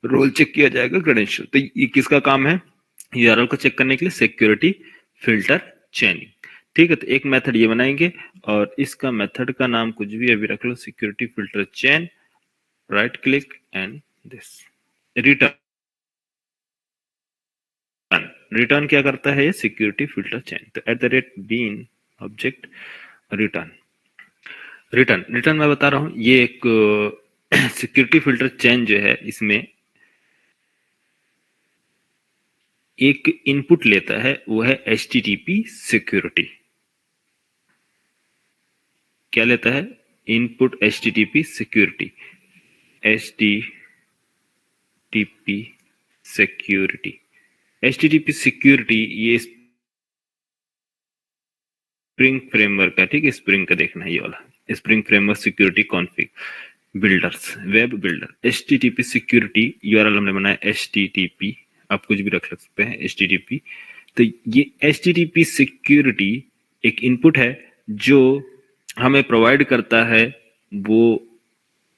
रोल चेक किया जाएगा, क्रेडेंशियल। तो ये किसका काम है, यूआरएल को चेक करने के लिए सिक्योरिटी फिल्टर चेनिंग। ठीक है, तो एक मेथड ये बनाएंगे और इसका मेथड का नाम कुछ भी अभी रख लो, security filter chain, right click and this return क्या करता है, ये सिक्योरिटी फिल्टर चेन। तो @bean ऑब्जेक्ट रिटर्न मैं बता रहा हूं, ये एक सिक्योरिटी फिल्टर चेन जो है, इसमें एक इनपुट लेता है, वो है HTTP सिक्योरिटी। क्या लेता है, input HTTP security, HTTP security ये स्प्रिंग फ्रेमवर्क है। ठीक है, स्प्रिंग का देखना है, ये वाला spring framework security config builders, web builder, HTTP security URL हमने बनाया HTTP, आप कुछ भी रख सकते हैं HTTP। तो ये HTTP सिक्योरिटी एक इनपुट है जो हमें प्रोवाइड करता है वो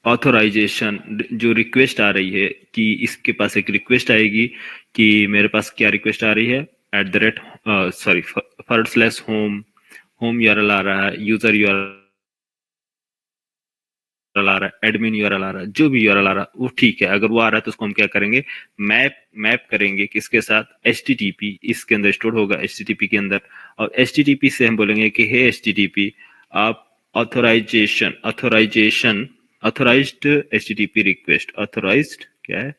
ऑथोराइजेशन, जो रिक्वेस्ट आ रही है, कि इसके पास एक रिक्वेस्ट आएगी कि मेरे पास क्या रिक्वेस्ट आ रही है, /होम यूआरएल आ रहा है, यूजर यूआरएल आ रहा है, एडमिन यूआरएल आ रहा है, जो भी यूआरएल आ रहा है वो ठीक है। अगर वो आ रहा है तो उसको हम क्या करेंगे, मैप करेंगे किसके साथ, HTTP, इसके अंदर स्टोर होगा HTTP के अंदर, और HTTP से हम बोलेंगे कि हे HTTP, आप ऑथोराइज्ड HTTP रिक्वेस्ट, ऑथोराइज्ड क्या है,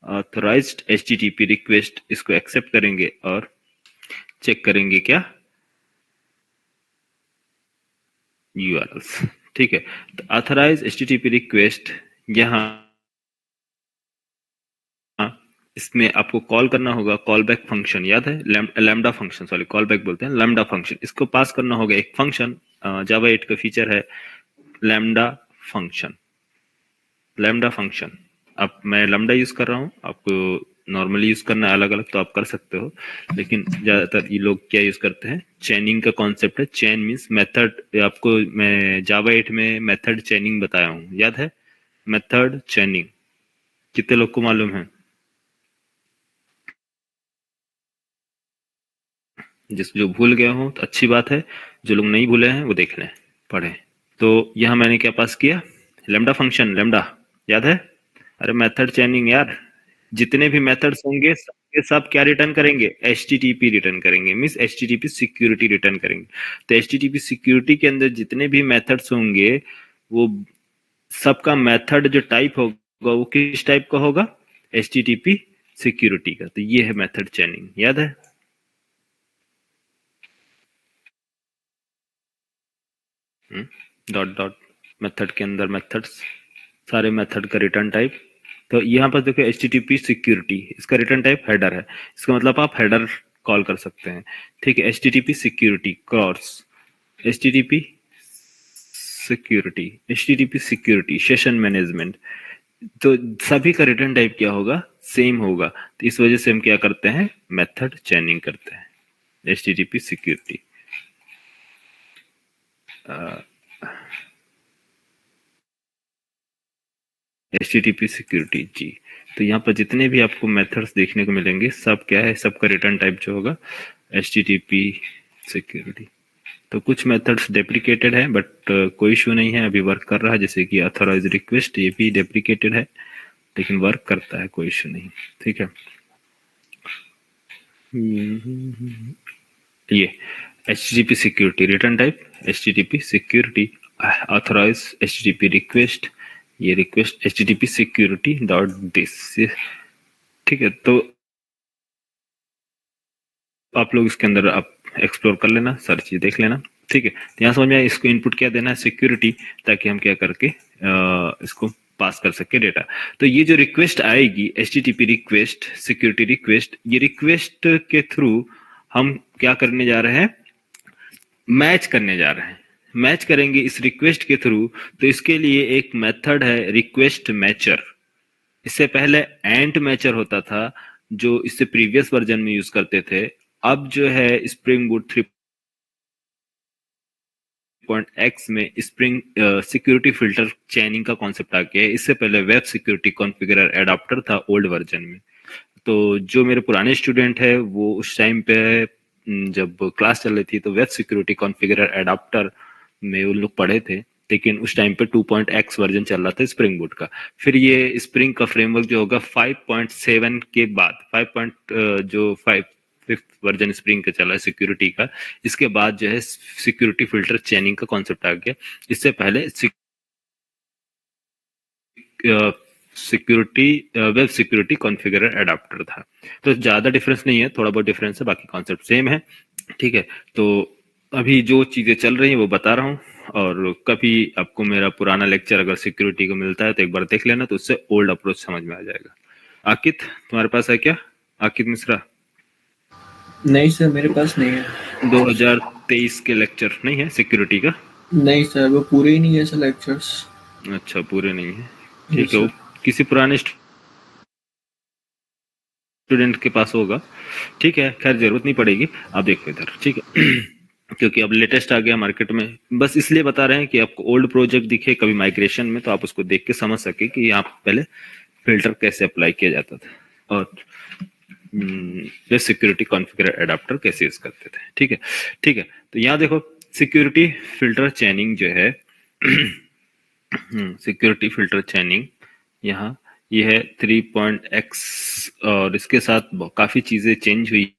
ऑथोराइज्ड HTTP रिक्वेस्ट, इसको एक्सेप्ट करेंगे और चेक करेंगे क्या, यूआरएल्स। ठीक है, तो ऑथराइज HTTP रिक्वेस्ट, यहाँ इसमें आपको कॉल करना होगा कॉल बैक फंक्शन, याद है, lambda function, sorry call back बोलते हैं, लैम्डा फंक्शन, इसको पास करना होगा एक फंक्शन, जावा 8 का फीचर है लैम्डा फंक्शन। अब मैं लैम्डा यूज कर रहा हूँ, आपको नॉर्मली यूज करना है अलग अलग तो आप कर सकते हो, लेकिन ज्यादातर ये लोग क्या यूज करते हैं, चेनिंग का कॉन्सेप्ट है, चेन मीन्स मेथड, आपको मैं जावा 8 में मेथड चेनिंग बताया हूँ, याद है, मेथड चेनिंग। कितने लोग को मालूम है? जो भूल गए हो तो अच्छी बात है, जो लोग नहीं भूले हैं वो देख लें, पढ़ें। तो यहाँ मैंने क्या पास किया? लेमडा फंक्शन, लेमडा याद है? अरे मेथड चेनिंग यार, जितने भी मेथड्स होंगे सबके सब क्या रिटर्न करेंगे? HTTP रिटर्न करेंगे, मीन्स HTTP सिक्योरिटी रिटर्न करेंगे। तो HTTP सिक्योरिटी के अंदर जितने भी मेथड्स होंगे वो सबका मेथड जो टाइप होगा वो किस टाइप का होगा? HTTP सिक्योरिटी का। तो ये है मेथड चेनिंग, याद है? डॉट डॉट मेथड के अंदर मेथड्स, सारे मेथड का रिटर्न टाइप। तो यहाँ पर देखो HTTP सिक्योरिटी, इसका रिटर्न टाइप हेडर है, इसका मतलब आप हेडर कॉल कर सकते हैं। ठीक है, HTTP security cross HTTP security, HTTP security session management. तो सभी का रिटर्न टाइप क्या होगा? सेम होगा। तो इस वजह से हम क्या करते हैं? मेथड चेनिंग करते हैं। HTTP सिक्योरिटी, HTTP सिक्योरिटी जी। तो यहाँ पर जितने भी आपको मेथड्स देखने को मिलेंगे सब क्या है? सबका रिटर्न टाइप जो होगा HTTP सिक्योरिटी। तो कुछ मेथड्स डेप्रिकेटेड है बट कोई इशू नहीं है, अभी वर्क कर रहा है। जैसे कि ऑथराइज रिक्वेस्ट, ये भी डेप्रिकेटेड है लेकिन वर्क करता है, कोई इशू नहीं। ठीक है, ये HTTP security return type HTTP security, authorize HTTP request, ये request HTTP security dot this. ठीक है, तो आप लोग इसके अंदर आप एक्सप्लोर कर लेना, सारी चीज देख लेना। ठीक है, तो यहाँ समझ में आया इसको इनपुट क्या देना है? सिक्योरिटी, ताकि हम क्या करके इसको पास कर सके डेटा। तो ये जो रिक्वेस्ट आएगी HTTP रिक्वेस्ट सिक्योरिटी रिक्वेस्ट, ये रिक्वेस्ट के थ्रू हम क्या करने जा रहे हैं? मैच करने जा रहे हैं। मैच करेंगे इस रिक्वेस्ट के थ्रू। तो इसके लिए एक मेथड है रिक्वेस्ट मैचर। इससे पहले एंट मैचर होता था जो इससे प्रीवियस वर्जन में यूज करते थे। अब जो है स्प्रिंग बूट 3.x में स्प्रिंग सिक्योरिटी फिल्टर चेनिंग का कॉन्सेप्ट आ गया है। इससे पहले वेब सिक्योरिटी कॉन्फ़िगरर एडाप्टर था ओल्ड वर्जन में। तो जो मेरे पुराने स्टूडेंट है वो उस टाइम पे जब क्लास चल रही थी तो वेब सिक्योरिटी कॉन्फ़िगरर एडाप्टर में वो लोग पढ़े थे। लेकिन उस टाइम पे 2.x वर्जन चल रहा था स्प्रिंग बूट का। फिर ये स्प्रिंग का फ्रेमवर्क जो होगा 5.7 के बाद 5 फिफ्थ वर्जन स्प्रिंग का चला है सिक्योरिटी का, इसके बाद जो है सिक्योरिटी फिल्टर चेनिंग का कॉन्सेप्ट आ गया। इससे पहले सिक्योरिटी वेब सिक्योरिटी कॉन्फ़िगरर एडाप्टर था। तो ज्यादा डिफरेंस नहीं है, थोड़ा बहुत डिफरेंस है, बाकी कॉन्सेप्ट सेम है। ठीक है, तो अभी जो चीजें चल रही हैं वो बता रहा हूँ। और कभी आपको मेरा पुराना लेक्चर अगर सिक्योरिटी को मिलता है तो एक बार देख लेना, तो उससे ओल्ड अप्रोच समझ में आ जाएगा। आकित तुम्हारे पास है क्या? आकित मिश्रा? नहीं सर, मेरे पास नहीं है। 2023 के लेक्चर नहीं है सिक्योरिटी का? नहीं सर, वो पूरे ही नहीं है सर लेक्चर्स। अच्छा, पूरे नहीं है। जी ठीक है, वो सर। किसी पुराने स्टूडेंट के पास होगा। ठीक है, खैर जरूरत नहीं पड़ेगी, आप देखो इधर। ठीक है क्योंकि अब लेटेस्ट आ गया मार्केट में, बस इसलिए बता रहे हैं कि आपको ओल्ड प्रोजेक्ट दिखे कभी माइग्रेशन में, तो आप उसको देख के समझ सके कि यहाँ पहले फिल्टर कैसे अप्लाई किया जाता था और ये सिक्योरिटी कॉन्फ़िगरर एडाप्टर कैसे यूज करते थे। ठीक है, ठीक है, तो यहाँ देखो सिक्योरिटी फिल्टर चेनिंग जो है सिक्योरिटी फिल्टर चेनिंग, यहाँ ये है 3.x और इसके साथ काफी चीजें चेंज हुई है।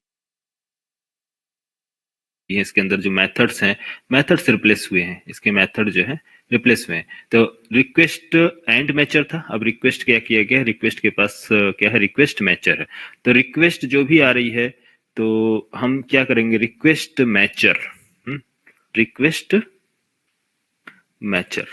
इसके अंदर जो मेथड्स हैं, मेथड्स रिप्लेस हुए हैं, इसके मेथड जो है रिप्लेस हुए हैं। तो रिक्वेस्ट एंड मैचर था, अब रिक्वेस्ट क्या किया गया? रिक्वेस्ट के पास क्या है? रिक्वेस्ट मैचर है। तो रिक्वेस्ट जो भी आ रही है तो हम क्या करेंगे? Request mature, request mature,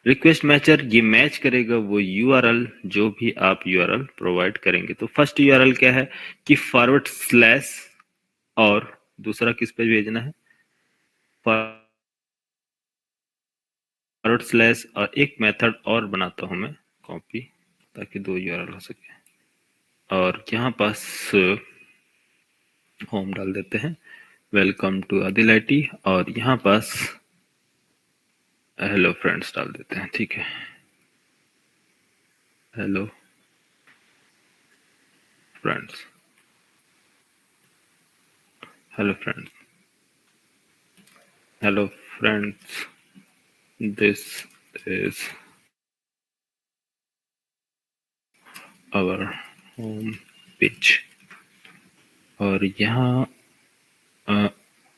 request mature ये मैच करेगा वो यूआरएल जो भी आप यूआरएल प्रोवाइड करेंगे। तो फर्स्ट यूआरएल क्या है कि फॉरवर्ड स्लैश, और दूसरा किस पे भेजना है? फॉरवर्ड स्लैश, और एक मेथड और बनाता हूं मैं कॉपी, ताकि दो यूआरएल हो सके। और यहाँ पास होम डाल देते हैं, वेलकम टू आदिल IT, और यहाँ पास हेलो फ्रेंड्स डाल देते हैं। ठीक है, hello friends, hello friends, hello friends, this is our home page और यहाँ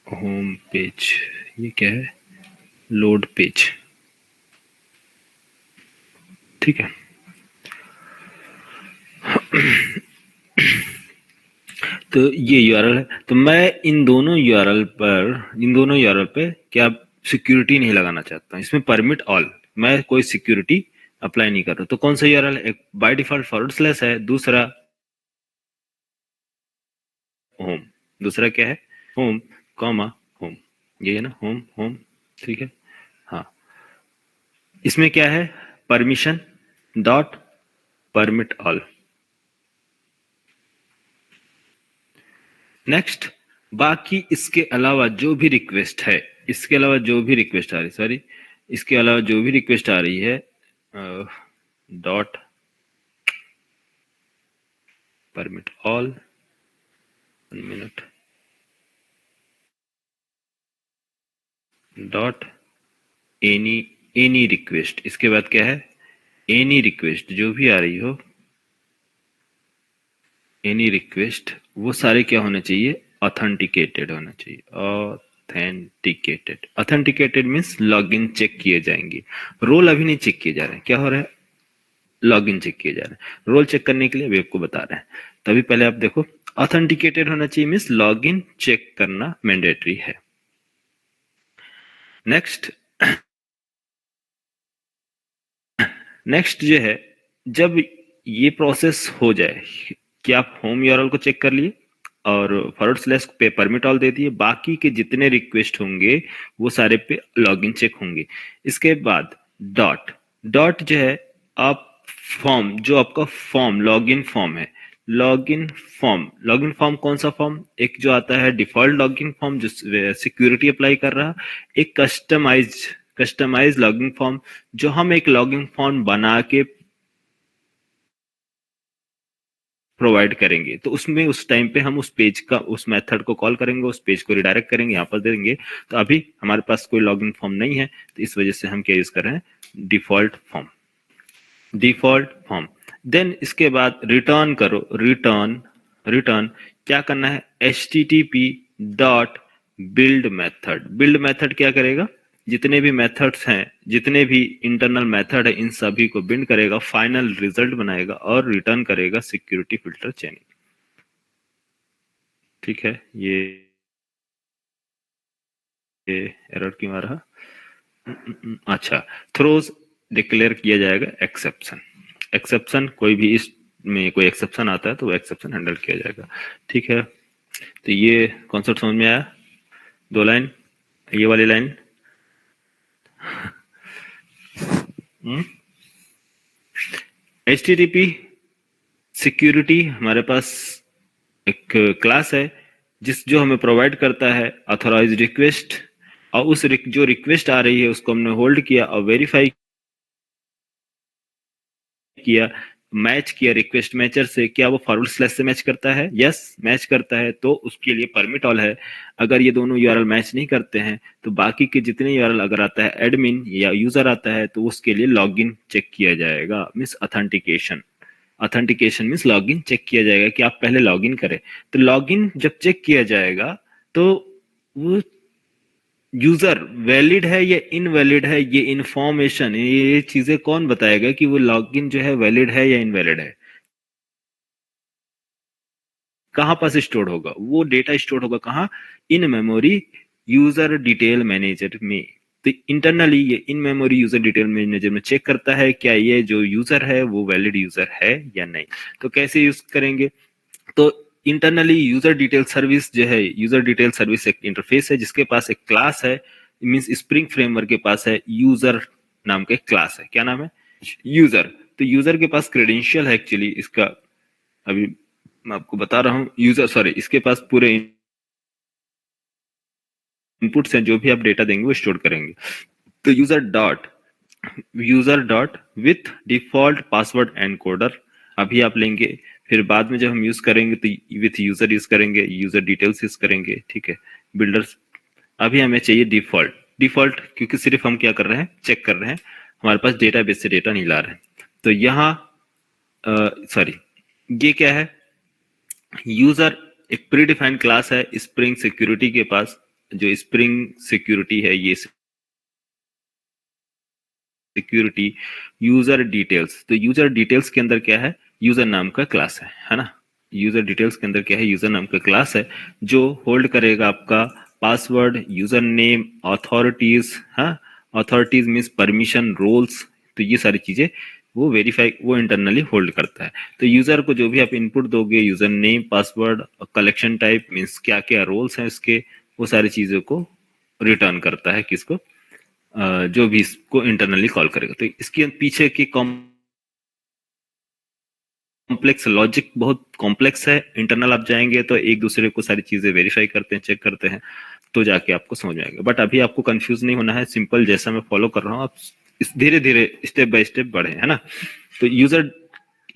होम पेज, ये क्या है, लोड पेज, ठीक है। तो ये यूआरएल है, तो मैं इन दोनों यूआरएल पे क्या सिक्योरिटी नहीं लगाना चाहता हूँ, इसमें परमिट ऑल, मैं कोई सिक्योरिटी अप्लाई नहीं कर रहा। तो कौन सा यूआरएल है? एक बाय डिफॉल्ट फॉरवर्ड स्लैश है, दूसरा होम, दूसरा क्या है, होम कॉमा होम, ये है ना, होम होम, ठीक है। हाँ, इसमें क्या है, permission dot permit all. Next, बाकी इसके अलावा जो भी रिक्वेस्ट है, इसके अलावा जो भी रिक्वेस्ट आ रही, इसके अलावा जो भी रिक्वेस्ट आ रही है, dot permit all, 1 minute, dot any request, इसके बाद क्या है, एनी रिक्वेस्ट जो भी आ रही हो, एनी रिक्वेस्ट, वो सारे क्या होने चाहिए, ऑथेंटिकेटेड होना चाहिए। ऑथेंटिकेटेड मीन्स लॉगिन चेक किए जाएंगे, रोल अभी नहीं चेक किए जा रहे हैं, क्या हो रहा है, लॉगिन चेक किए जा रहे हैं। रोल चेक करने के लिए अभी आपको बता रहे हैं, तभी पहले आप देखो, ऑथेंटिकेटेड होना चाहिए मीन्स लॉगिन चेक करना मैंडेटरी है। नेक्स्ट जो है, जब ये प्रोसेस हो जाए कि आप होम यूआरएल को चेक कर लिए और फॉरवर्ड स्लैश पे परमिट ऑल दे दिए, बाकी के जितने रिक्वेस्ट होंगे वो सारे पे लॉगिन चेक होंगे। इसके बाद डॉट जो है, आप फॉर्म, जो आपका फॉर्म लॉगिन फॉर्म है, लॉगिन फॉर्म कौन सा फॉर्म, एक जो आता है डिफॉल्ट लॉगिन फॉर्म जो सिक्योरिटी अप्लाई कर रहा, एक कस्टमाइज लॉगिन फॉर्म जो हम एक लॉगिन फॉर्म बना के प्रोवाइड करेंगे। तो उसमें उस टाइम पे हम उस पेज का, उस मेथड को कॉल करेंगे, उस पेज को रिडायरेक्ट करेंगे, यहाँ पर देंगे। तो अभी हमारे पास कोई लॉगिन फॉर्म नहीं है, तो इस वजह से हम क्या यूज कर रहे हैं, डिफॉल्ट फॉर्म। देन इसके बाद रिटर्न करो, रिटर्न क्या करना है, http डॉट बिल्ड मेथड क्या करेगा, जितने भी मेथड्स हैं, जितने भी इंटरनल मेथड है, इन सभी को बिल्ड करेगा, फाइनल रिजल्ट बनाएगा और रिटर्न करेगा सिक्योरिटी फिल्टर चेनिंग, ठीक है। ये एरर क्यों आ रहा, अच्छा, थ्रोज डिक्लेयर किया जाएगा एक्सेप्शन, कोई भी इसमें कोई एक्सेप्शन आता है तो वो एक्सेप्शन हैंडल किया जाएगा, ठीक है। तो ये कॉन्सेप्ट समझ में आया, 2 लाइन, ये वाली लाइन, HTTP सिक्योरिटी हमारे पास एक क्लास है जो हमें प्रोवाइड करता है ऑथोराइज रिक्वेस्ट, और उस जो रिक्वेस्ट आ रही है उसको हमने होल्ड किया और वेरीफाई किया, मैच किया रिक्वेस्ट मैचर से, क्या वो फॉरवर्ड स्लैश से मैच करता है, यस मैच करता है, तो उसके लिए परमिट ऑल है। अगर ये दोनों यूआरएल मैच नहीं करते हैं तो बाकी के जितने यूआरएल अगर आता है एडमिन या यूजर आता है तो उसके लिए लॉगिन चेक किया जाएगा, means authentication means login check किया जाएगा कि आप पहले लॉगिन करें। तो लॉगिन जब चेक किया जाएगा तो वो यूजर वैलिड है या इनवैलिड है, ये इंफॉर्मेशन, ये चीजें कौन बताएगा कि वो लॉगिन जो है वैलिड है या इनवैलिड है, कहां पास स्टोर होगा, वो डेटा स्टोर होगा कहां, in memory user detail manager में। तो इंटरनली ये in memory user detail manager में चेक करता है क्या ये जो यूजर है वो वैलिड यूजर है या नहीं। तो कैसे यूज करेंगे, तो इंटरनली यूजर डिटेल सर्विस जो है, यूजर डिटेल सर्विस एक इंटरफेस है जिसके पास एक क्लास है, मींस स्प्रिंग फ्रेमवर्क के पास है यूजर नाम का एक क्लास है, क्या नाम है, यूजर। तो यूजर के पास क्रेडेंशियल है एक्चुअली इसका, अभी मैं आपको बता रहा हूँ, इसके पास पूरे इनपुट्स हैं, जो भी आप डेटा देंगे वो स्टोर करेंगे। तो user dot user dot with default password encoder अभी आप लेंगे, फिर बाद में जब हम यूज करेंगे तो विथ यूजर यूज करेंगे, यूजर डिटेल्स यूज करेंगे, ठीक है। बिल्डर्स अभी हमें चाहिए डिफॉल्ट, डिफॉल्ट क्योंकि सिर्फ हम क्या कर रहे हैं, चेक कर रहे हैं, हमारे पास डेटाबेस से डेटा नहीं ला रहे हैं। तो यहाँ सॉरी, ये क्या है, यूजर एक प्री डिफाइंड क्लास है स्प्रिंग सिक्योरिटी के पास, जो स्प्रिंग सिक्योरिटी है ये सिक्योरिटी यूजर डिटेल्स। तो यूजर डिटेल्स के अंदर क्या है, यूजर नाम का क्लास है ना। यूजर डिटेल्स के अंदर क्या है, यूजर नाम का क्लास है जो होल्ड करेगा आपका पासवर्ड, यूजर नेम, अथॉरिटीज, हाँ, अथॉरिटीज मीन्स परमिशन, रोल्स, तो ये सारी चीजें वो वेरीफाई, वो इंटरनली होल्ड करता है। तो यूजर को जो भी आप इनपुट दोगे, user name, password, collection type means क्या क्या रोल्स हैं उसके, वो सारी चीजों को रिटर्न करता है किसको, जो भी इसको इंटरनली कॉल करेगा। तो इसके पीछे की कॉम्प्लेक्स लॉजिक बहुत कॉम्प्लेक्स है। इंटरनल आप जाएंगे तो एक दूसरे को सारी चीजें वेरीफाई करते हैं, चेक करते हैं, तो जाके आपको समझ में आएगा। बट अभी आपको कंफ्यूज नहीं होना है, सिंपल जैसा मैं फॉलो कर रहा हूँ आप धीरे धीरे स्टेप बाय स्टेप बढ़े, है ना। तो यूजर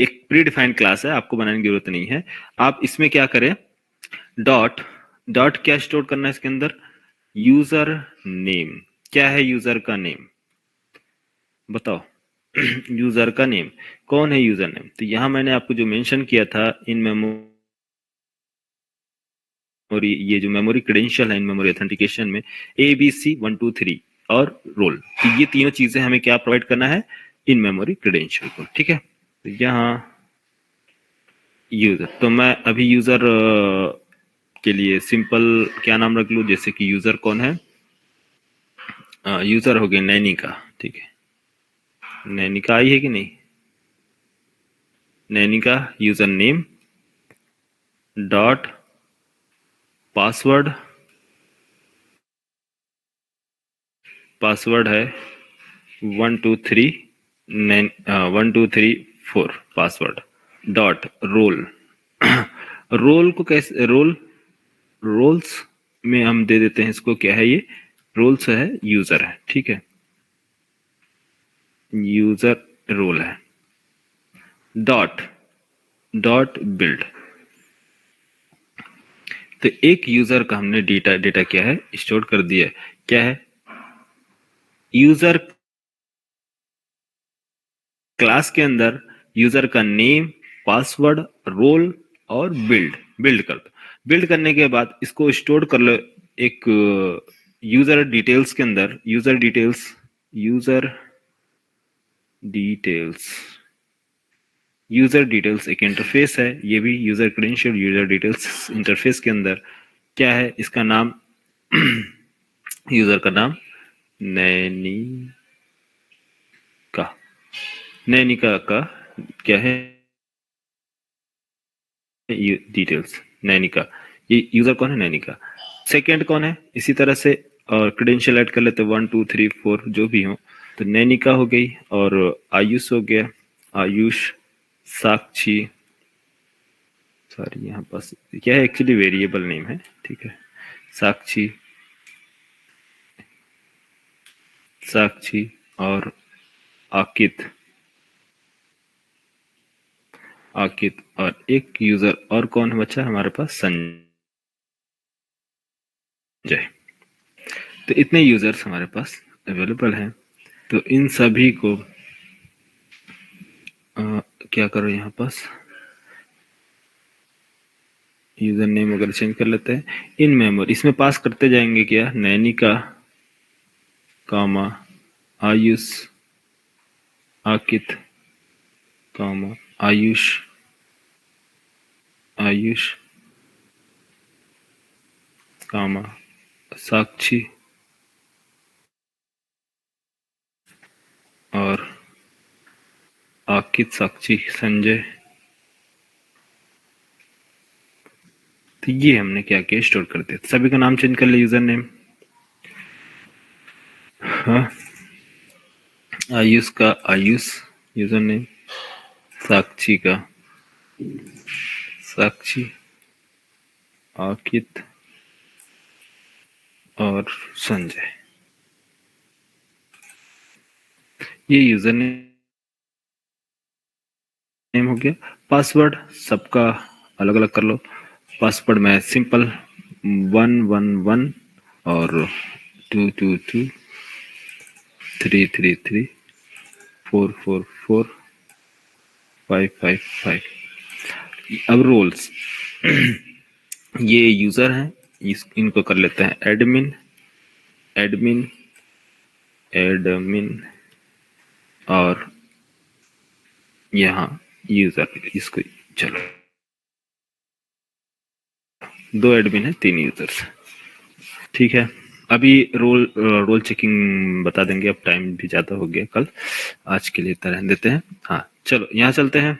एक प्री डिफाइंड क्लास है, आपको बनाने की जरूरत नहीं है। आप इसमें क्या करें, डॉट डॉट क्या स्टोर करना है इसके अंदर, यूजर नेम। क्या है यूजर का नेम, बताओ। यूजर का नेम कौन है, यूजर नेम। तो यहां मैंने आपको जो मेंशन किया था इन मेमोरी, ये जो मेमोरी क्रेडेंशियल है इन मेमोरी ऑथेंटिकेशन में, ABC 1 2 3 और रोल, तो ये तीनों चीजें हमें क्या प्रोवाइड करना है, इन मेमोरी क्रेडेंशियल को, ठीक है। तो यहाँ यूजर, तो मैं अभी यूजर के लिए सिंपल क्या नाम रख लूं, जैसे कि यूजर कौन है, यूजर हो गया नैनिका, ठीक है। नैनिका आई है कि नहीं, Nainika user name dot password, password है 1 2 3 4 पासवर्ड, डॉट रोल। रोल को कैसे, रोल, रोल्स में हम दे देते हैं इसको, क्या है ये, रोल्स है, यूजर है, ठीक है, यूजर रोल है, डॉट डॉट बिल्ड। तो एक यूजर का हमने डेटा डेटा क्या है, स्टोर कर दिया है। क्या है, यूजर क्लास के अंदर यूजर का नेम, पासवर्ड, रोल और बिल्ड, बिल्ड कर दो। बिल्ड करने के बाद इसको स्टोर कर लो एक यूजर डिटेल्स के अंदर, user details, user details, user details एक इंटरफेस है, ये भी user credential, user details interface के अंदर क्या है, इसका नाम यूजर का नाम नैनिका, नैनिका का क्या है, डिटेल्स नैनिका, ये यूजर कौन है, नैनिका। सेकंड कौन है, इसी तरह से और क्रेडेंशियल ऐड कर लेते 1 2 3 4 जो भी हो। तो नैनिका हो गई और आयुष हो गया, आयुष, साक्षी, सॉरी यहाँ पास क्या है, एक्चुअली वेरिएबल नेम है, ठीक है, साक्षी, साक्षी और आकित, आकित, और एक यूजर और कौन है बच्चा हमारे पास, संजय। तो इतने यूजर्स हमारे पास अवेलेबल हैं। तो इन सभी को क्या करो, यहाँ पास यूजर नेम वगैरह चेंज कर लेते हैं, इन मेमोरी इसमें पास करते जाएंगे, क्या, नैनिका, कामा, आयुष, आकित, कामा, आयुष, आयुष, कामा, साक्षी और आकित, साक्षी, संजय। तो ये हमने क्या किया, स्टोर कर दिया। सभी का नाम चेंज कर लिया, यूजर नेम, हाँ, आयुष का आयुष यूजर नेम, साक्षी का साक्षी, आकित और संजय। ये यूजर नेम हो गया। पासवर्ड सबका अलग अलग कर लो। पासवर्ड मैं सिंपल 111 और 222 333 444 555। अब रोल्स ये यूजर हैं, इनको कर लेते हैं एडमिन एडमिन एडमिन और यहाँ यूजर, इसको चलो 2 एडमिन है 3 यूजर्स। ठीक है, अभी रोल चेकिंग बता देंगे, अब टाइम भी ज्यादा हो गया कल, आज के लिए इतना रहने देते हैं। हाँ चलो यहाँ चलते हैं।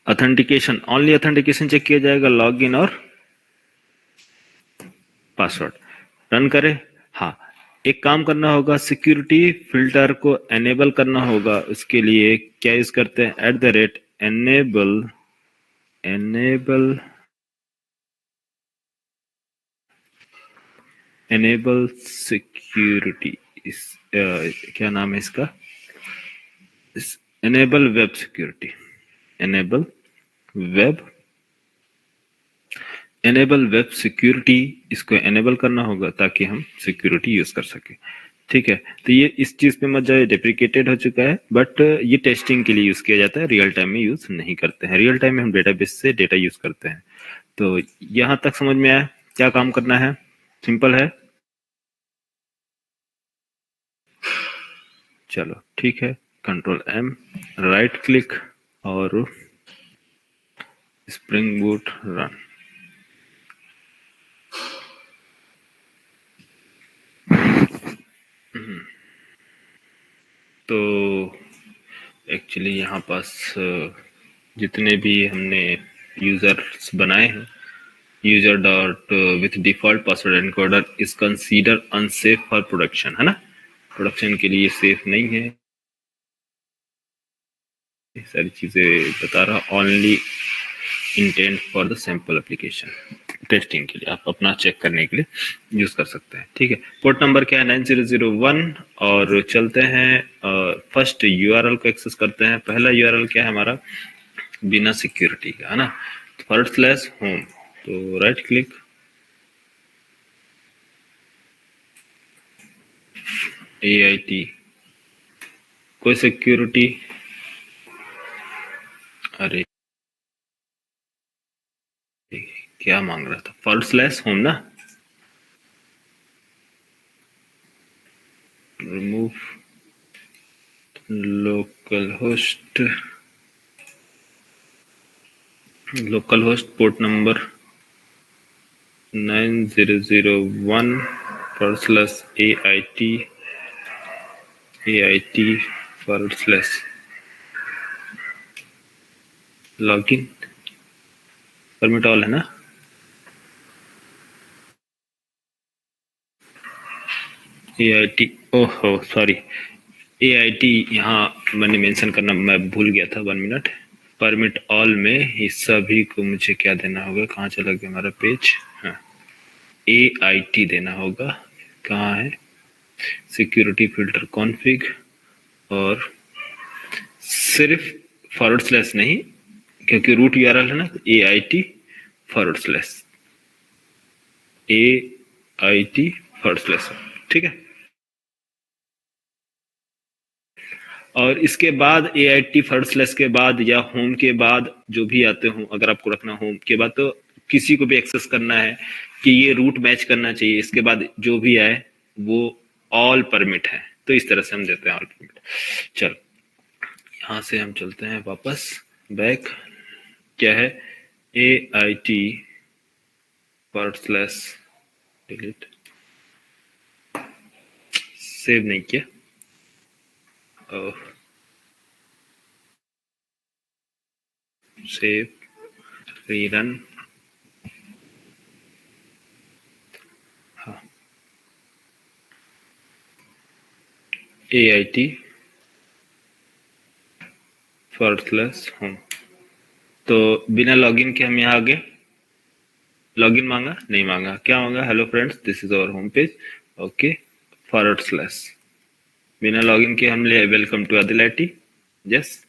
ऑथेंटिकेशन, ओनली ऑथेंटिकेशन चेक किया जाएगा, लॉग इन और पासवर्ड। रन करें। हाँ, एक काम करना होगा, सिक्योरिटी फिल्टर को एनेबल करना होगा। उसके लिए क्या यूज करते हैं, एनेबल सिक्योरिटी, इस क्या नाम है इसका, enable web security, enable web security, इसको एनेबल करना होगा ताकि हम सिक्योरिटी यूज कर सके। ठीक है, तो ये इस चीज पे मत जाए, डेप्रिकेटेड हो चुका है, बट ये टेस्टिंग के लिए यूज किया जाता है, रियल टाइम में यूज नहीं करते हैं। रियल टाइम में हम डेटाबेस से डेटा यूज करते हैं। तो यहां तक समझ में आया क्या काम करना है, सिंपल है। चलो ठीक है, कंट्रोल एम, राइट क्लिक और स्प्रिंग बूट रन। तो एक्चुअली यहाँ पास जितने भी हमने यूजर्स बनाए हैं, user dot with default password encoder is consider unsafe for production, है ना, प्रोडक्शन के लिए सेफ नहीं है। सारी चीजें बता रहा, only intent for the sample application, testing के लिए, आप अपना चेक करने के लिए यूज कर सकते हैं। ठीक है, पोर्ट नंबर क्या है 9001 और चलते हैं फर्स्ट यूआरएल को एक्सेस करते हैं। पहला यूआरएल क्या है हमारा, बिना सिक्योरिटी का, है ना, /home, तो राइट क्लिक, AIT, कोई सिक्योरिटी, अरे क्या मांग रहा था, /home ना, remove local host port number 9001 /AIT login, permit all है ना, AIT, ओहो सॉरी, AIT यहाँ मैंने मेंशन करना मैं भूल गया था, 1 मिनट। परमिट ऑल में इस सभी को मुझे क्या देना होगा, कहाँ चला गया हमारा पेज, हाँ, AIT देना होगा, कहाँ है, सिक्योरिटी फिल्टर कॉन्फ़िग, और सिर्फ / नहीं, क्योंकि रूट यूआरएल है ना, AIT /, ठीक है। और इसके बाद AIT / के बाद या होम के बाद जो भी आते हो, अगर आपको रखना होम के बाद, तो किसी को भी एक्सेस करना है कि ये रूट मैच करना चाहिए, इसके बाद जो भी आए वो ऑल परमिट है, तो इस तरह से हम देते हैं ऑल परमिट। चलो यहाँ से हम चलते हैं वापस बैक, क्या है, AIT / डिलीट, सेव नहीं किया, सेव, रीरन, हाँ, AIT /home। तो बिना लॉगिन के हम यहाँ आ गए, लॉगिन मांगा नहीं मांगा, क्या मांगा, hello friends this is our home page, okay, / बिना लॉगिन के हम ले वेलकम टू अदिलाटी, यस।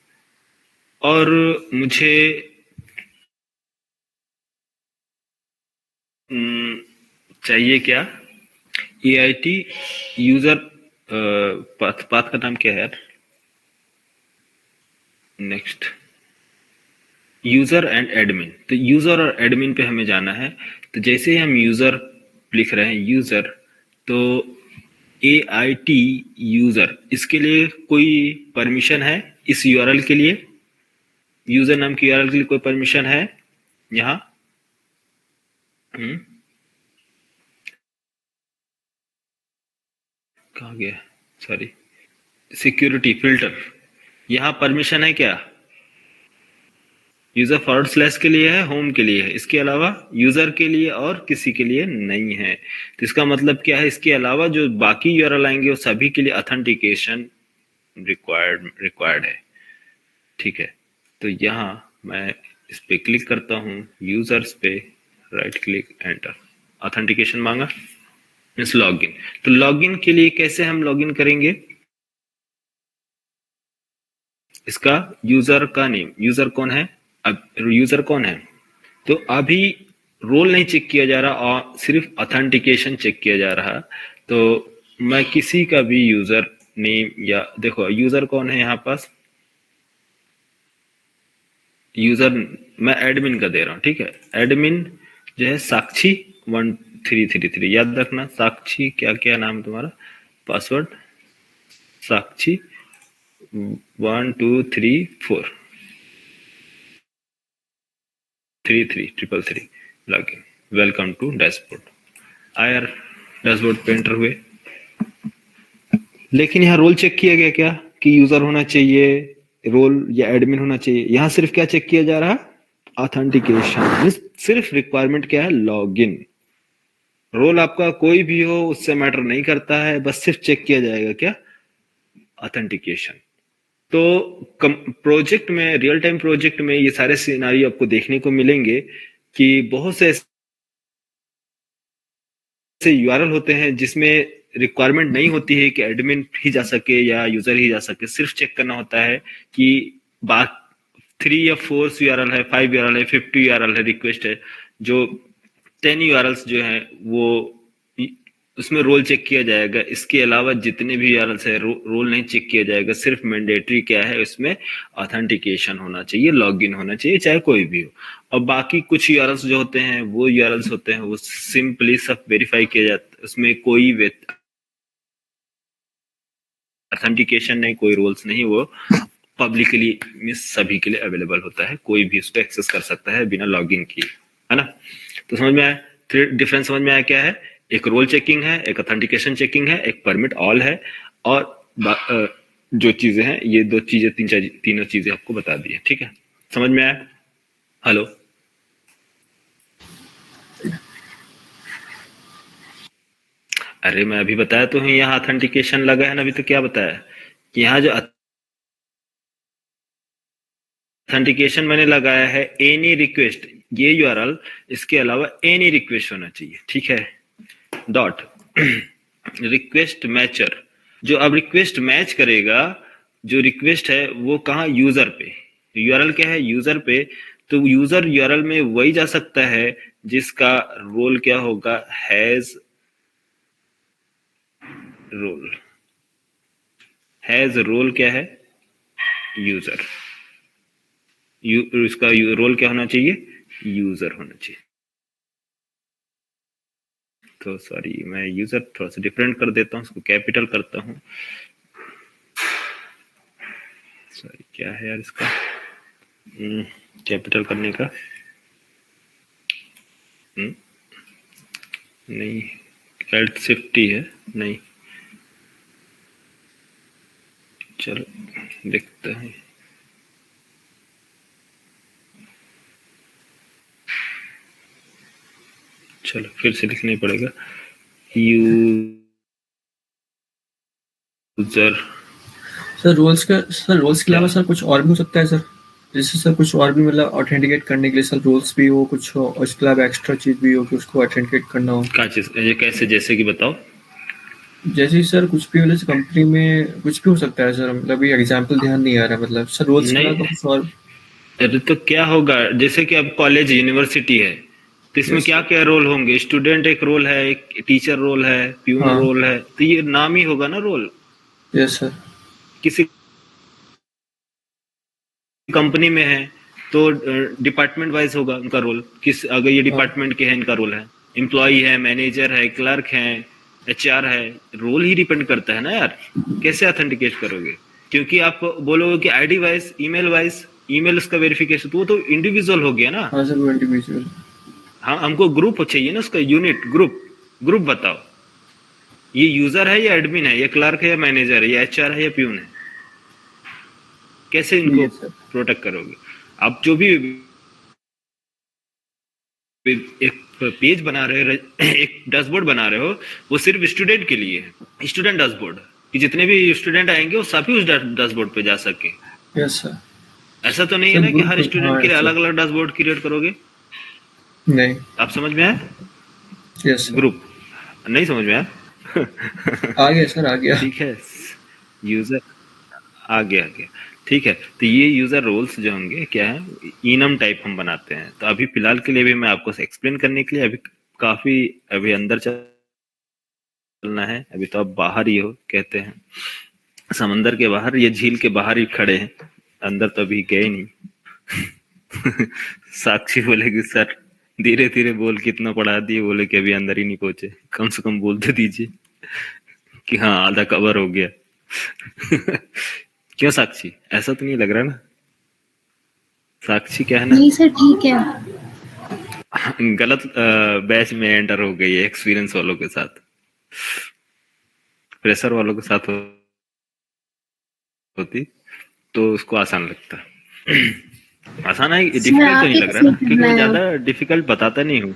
और मुझे चाहिए क्या, EIT यूजर, पाथ का नाम क्या है यार, नेक्स्ट यूजर एंड एडमिन। तो यूजर और एडमिन पे हमें जाना है। तो जैसे ही हम यूजर लिख रहे हैं यूजर, तो AIT यूजर, इसके लिए कोई परमिशन है इस URL के लिए, यूजर नाम की URL के लिए कोई परमिशन है यहाँ? कहाँ गया, सॉरी, सिक्योरिटी फिल्टर, यहाँ परमिशन है क्या? यूजर / के लिए है, होम के लिए है, इसके अलावा यूजर के लिए और किसी के लिए नहीं है। तो इसका मतलब क्या है, इसके अलावा जो बाकी URL आएंगे वो सभी के लिए ऑथेंटिकेशन रिक्वायर्ड है, ठीक है। तो यहाँ मैं इस पे क्लिक करता हूँ, यूजर्स पे राइट क्लिक, एंटर, ऑथेंटिकेशन मांगा, मीन्स लॉगिन। तो लॉगिन के लिए कैसे हम लॉगिन करेंगे, इसका यूजर का नेम, यूजर कौन है, अब यूजर कौन है, तो अभी रोल नहीं चेक किया जा रहा और सिर्फ ऑथेंटिकेशन चेक किया जा रहा। तो मैं किसी का भी यूजर नेम, या देखो यूजर कौन है यहाँ पास, यूजर मैं एडमिन का दे रहा हूँ, ठीक है। एडमिन जो है साक्षी 1333, याद रखना, साक्षी क्या क्या नाम तुम्हारा, password Sakshi 1234 3333, login, welcome to dashboard. आयर डैशबोर्ड पे एंटर हुए, लेकिन यहाँ रोल चेक किया गया क्या कि यूजर होना चाहिए, रोल या एडमिन होना चाहिए? यहाँ सिर्फ क्या चेक किया जा रहा, ऑथेंटिकेशन, सिर्फ रिक्वायरमेंट क्या है, लॉगिन। रोल आपका कोई भी हो उससे मैटर नहीं करता है, बस सिर्फ चेक किया जाएगा क्या, ऑथेंटिकेशन। तो प्रोजेक्ट में, रियल टाइम प्रोजेक्ट में ये सारे सिनेरियो आपको देखने को मिलेंगे कि बहुत से ऐसे URL होते हैं जिसमें रिक्वायरमेंट नहीं होती है कि एडमिन ही जा सके या यूजर ही जा सके, सिर्फ चेक करना होता है कि 3 या 4 URL है, 5 URL है, 50 URL है, रिक्वेस्ट है, जो 10 URLs जो है वो उसमें रोल चेक किया जाएगा। इसके अलावा जितने भी URLs है रोल नहीं चेक किया जाएगा। सिर्फ मैंडेटरी क्या है, उसमें ऑथेंटिकेशन होना चाहिए, लॉगिन होना चाहिए, चाहे कोई भी हो। और बाकी कुछ URLs जो होते हैं वो URLs होते हैं वो सिंपली सब वेरीफाई किया जाता है, उसमें कोई ऑथेंटिकेशन नहीं, कोई रोल्स नहीं, वो पब्लिकली मींस सभी के लिए अवेलेबल होता है, कोई भी उसको एक्सेस कर सकता है बिना लॉगिन किए, है ना। तो समझ में आया, डिफरेंस समझ में आया क्या है, एक रोल चेकिंग है, एक ऑथेंटिकेशन चेकिंग है, एक परमिट ऑल है, और जो चीजें हैं ये दो चीजें, तीनों चीजें आपको बता दी है, ठीक है। समझ में आया? हेलो, अरे मैं अभी बताया तो हूँ, यहाँ ऑथेंटिकेशन लगा है ना, अभी तो क्या बताया कि यहाँ जो ऑथेंटिकेशन मैंने लगाया है, एनी रिक्वेस्ट, ये URL, इसके अलावा एनी रिक्वेस्ट होना चाहिए, ठीक है। डॉट रिक्वेस्ट मैचर, जो अब रिक्वेस्ट मैच करेगा, जो रिक्वेस्ट है वो कहाँ, यूजर पे, URL क्या है, यूजर पे। तो यूजर URL में वही जा सकता है जिसका रोल क्या होगा, हैज रोल क्या है, यूजर, इसका रोल क्या होना चाहिए, यूजर होना चाहिए। तो सॉरी, मैं यूजर थोड़ा सा डिफरेंट कर देता हूँ, उसको कैपिटल करता हूँ। सॉरी, क्या है यार इसका कैपिटल करने का, नहीं, Alt Shift T है, नहीं, चलो देखते हैं। चलो फिर से लिखना ही पड़ेगा, यूजर। सर रोल्स के अलावा सर कुछ और भी हो सकता है सर, जैसे सर कुछ और भी मतलब ऑथेंटिकेट करने के लिए सर रोल्स भी हो कुछ हो, और इसके अलावा एक्स्ट्रा चीज भी हो कि उसको ऑथेंटिकेट करना हो। क्या चीज, ये कैसे, जैसे कि बताओ। जैसे ही सर कुछ भी मतलब कंपनी में कुछ भी हो सकता है सर, मतलब ये एग्जांपल ध्यान नहीं आ रहा, मतलब सर रोल्स के अलावा नहीं, कुछ और। अरे तो क्या होगा, जैसे कि अब कॉलेज यूनिवर्सिटी है, तो इसमें यस क्या सर। क्या रोल होंगे? स्टूडेंट एक रोल है, एक टीचर रोल है, प्यून हाँ। रोल है, तो ये नाम ही होगा ना रोल। Yes sir. किसी कंपनी में है तो डिपार्टमेंट वाइज होगा उनका रोल, किस अगर ये हाँ। डिपार्टमेंट के है इनका रोल है, एम्प्लॉय है, मैनेजर है, क्लर्क है, एचआर है, रोल ही डिपेंड करता है ना यार। कैसे ऑथेंटिकेट करोगे? क्योंकि आप बोलोगे कि ID wise, email wise, email उसका वेरिफिकेशन, तो वो तो इंडिविजुअल हो गया ना। हाँ सर, वो इंडिविजुअल। हाँ, हमको ग्रुप चाहिए ना, उसका यूनिट, ग्रुप। ग्रुप बताओ, ये यूजर है या एडमिन है, या क्लर्क है या मैनेजर है, या एचआर है या प्यून है? कैसे ठीक इनको है सर। प्रोटेक्ट करोगे? आप जो भी एक पेज बना रहे हो, एक डैशबोर्ड बना रहे हो, वो सिर्फ स्टूडेंट के लिए है, स्टूडेंट डैशबोर्ड, कि जितने भी स्टूडेंट आएंगे वो सभी उस डैशबोर्ड पे जा सके। Yes sir. ऐसा तो नहीं है सर ना कि हर ग्रुप, हाँ स्टूडेंट के लिए यस अलग सर। अलग डैशबोर्ड क्रिएट करोगे? नहीं। आप समझ में आया? Yes sir. ग्रुप नहीं समझ में आया? आ गया सर, आ गया। ठीक है, यूजर आ गया। ठीक है, तो ये यूजर रोल्स जो होंगे क्या है, इनम टाइप हम बनाते हैं। तो अभी फिलहाल के लिए भी मैं आपको एक्सप्लेन करने के लिए अभी काफी, अभी अंदर चलना है। अभी तो आप बाहर ही हो, कहते हैं समंदर के बाहर या झील के बाहर ही खड़े हैं, अंदर तो अभी गए नहीं। साक्षी बोलेगी सर धीरे धीरे बोल कितना पढ़ा दिए, बोले कि अभी अंदर ही नहीं पहुंचे, कम से कम बोल तो दीजिए कि हाँ आधा कवर हो गया। क्यों साक्षी, ऐसा तो नहीं लग रहा ना? साक्षी क्या है ना, नहीं सर, ठीक है। गलत बैच में एंटर हो गई है एक्सपीरियंस वालों के साथ, फ्रेशर वालों के साथ होती तो उसको आसान लगता। आसान है, सर डिफिकल्ट तो आप नहीं ही लग का रहा ना, सही क्योंकि करना मैं है ज्यादा अब। डिफिकल्ट बताता नहीं हूँ।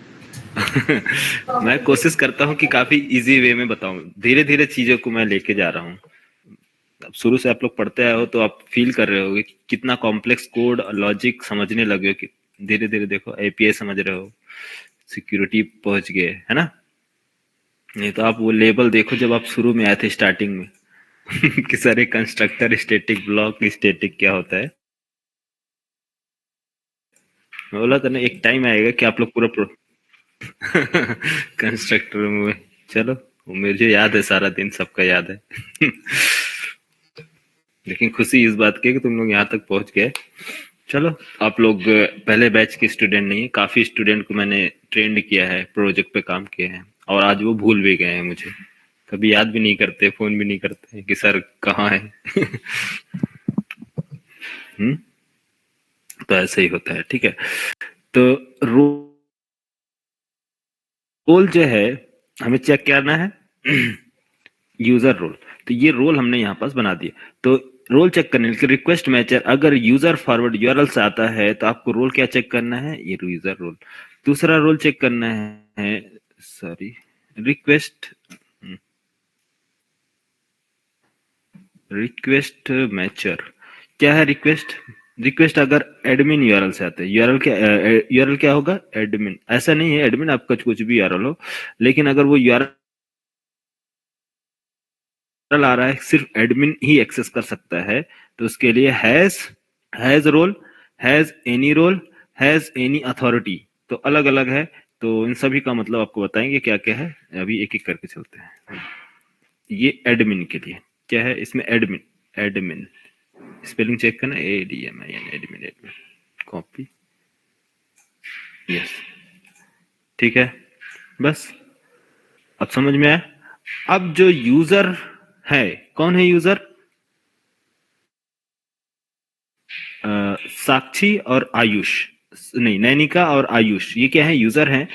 मैं कोशिश करता हूँ कि काफी इजी वे में बताऊं, धीरे धीरे चीजों को मैं लेके जा रहा हूँ। अब शुरू से आप लोग पढ़ते आए हो तो आप फील कर रहे हो कि कितना कॉम्प्लेक्स कोड लॉजिक समझने लगे हो, कि धीरे धीरे देखो एपीआई समझ रहे हो, सिक्योरिटी पहुंच गए है ना। नहीं तो आप वो लेबल देखो जब आप शुरू में आए थे स्टार्टिंग में, कि सर एक कंस्ट्रक्टर, स्टैटिक ब्लॉक, स्टैटिक क्या होता है। मैं बोला था ना एक टाइम आएगा कि आप लोग पूरा कंस्ट्रक्टर में, चलो वो मुझे याद है, सारा दिन सबका याद है। लेकिन खुशी इस बात की है कि तुम लोग यहाँ तक पहुंच गए। चलो, आप लोग पहले बैच के स्टूडेंट नहीं है, काफी स्टूडेंट को मैंने ट्रेंड किया है, प्रोजेक्ट पे काम किए हैं, और आज वो भूल भी गए हैं मुझे, कभी याद भी नहीं करते, फोन भी नहीं करते कि सर कहाँ है। हम्म, तो ऐसे ही होता है, ठीक है। तो रोल जो है हमें चेक करना है, यूजर रोल। तो ये रोल हमने यहाँ पास बना दिया। तो रोल चेक करने के लिए रिक्वेस्ट मैचर, अगर यूजर फॉरवर्ड यूआरएल से आता है तो आपको रोल क्या चेक करना है, ये यूजर रोल। दूसरा रोल चेक करना है, सॉरी, रिक्वेस्ट, रिक्वेस्ट मैचर। क्या है रिक्वेस्ट? रिक्वेस्ट अगर एडमिन यूआरएल से आते हैं, यूआरएल क्या होगा, एडमिन। ऐसा नहीं है एडमिन आपका कुछ भी यूआरएल हो, लेकिन अगर वो यूआरएल आ रहा है सिर्फ एडमिन ही एक्सेस कर सकता है, तो उसके लिए has role, has any role, has any authority, तो अलग अलग है। तो इन सभी का मतलब आपको बताएंगे क्या क्या है, अभी एक एक करके चलते हैं। ये एडमिन के लिए क्या है, इसमें एडमिन, एडमिन स्पेलिंग चेक करना, ADMIN, admin, admin, copy, yes, ठीक है। बस अब समझ में आया। अब जो यूजर है, कौन है यूजर? साक्षी और आयुष, नहीं, नैनिका और आयुष, ये क्या है, यूजर हैं।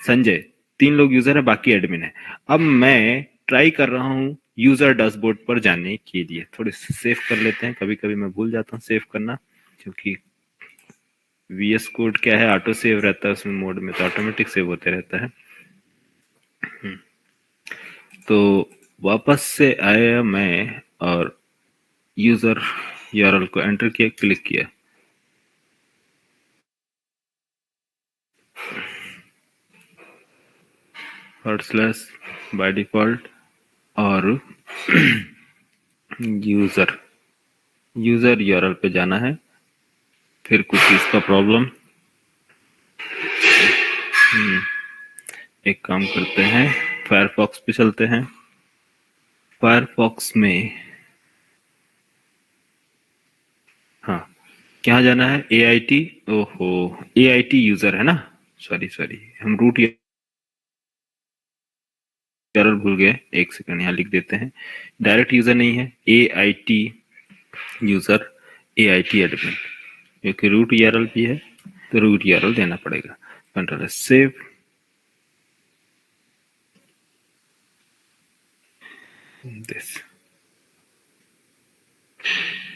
संजय, तीन लोग यूजर है, बाकी एडमिन है। अब मैं ट्राई कर रहा हूँ यूजर डैशबोर्ड पर जाने के लिए, थोड़े सेव कर लेते हैं, कभी कभी मैं भूल जाता हूँ सेव करना, क्योंकि VS कोड क्या है, ऑटो सेव रहता है उसमें, मोड में तो ऑटोमेटिक सेव होते रहता है। तो वापस से आया मैं और यूजर यूआरएल को एंटर किया, क्लिक किया, / बाय डिफॉल्ट और यूजर यूआरएल पे जाना है। फिर कुछ इसका प्रॉब्लम, एक काम करते हैं, फायरफॉक्स पे चलते हैं। फायरफॉक्स में हाँ, क्या जाना है? AIT। ओहो, AIT यूजर है ना, सॉरी हम रूट यूआरएल भूल गए। एक सेकंड, यहाँ लिख देते हैं। डायरेक्ट यूजर नहीं है, AIT यूजर, AIT एडमिन, क्योंकि रूट यूआरएल भी है तो रूट यूआरएल देना पड़ेगा। कंट्रोल सेव, दिस,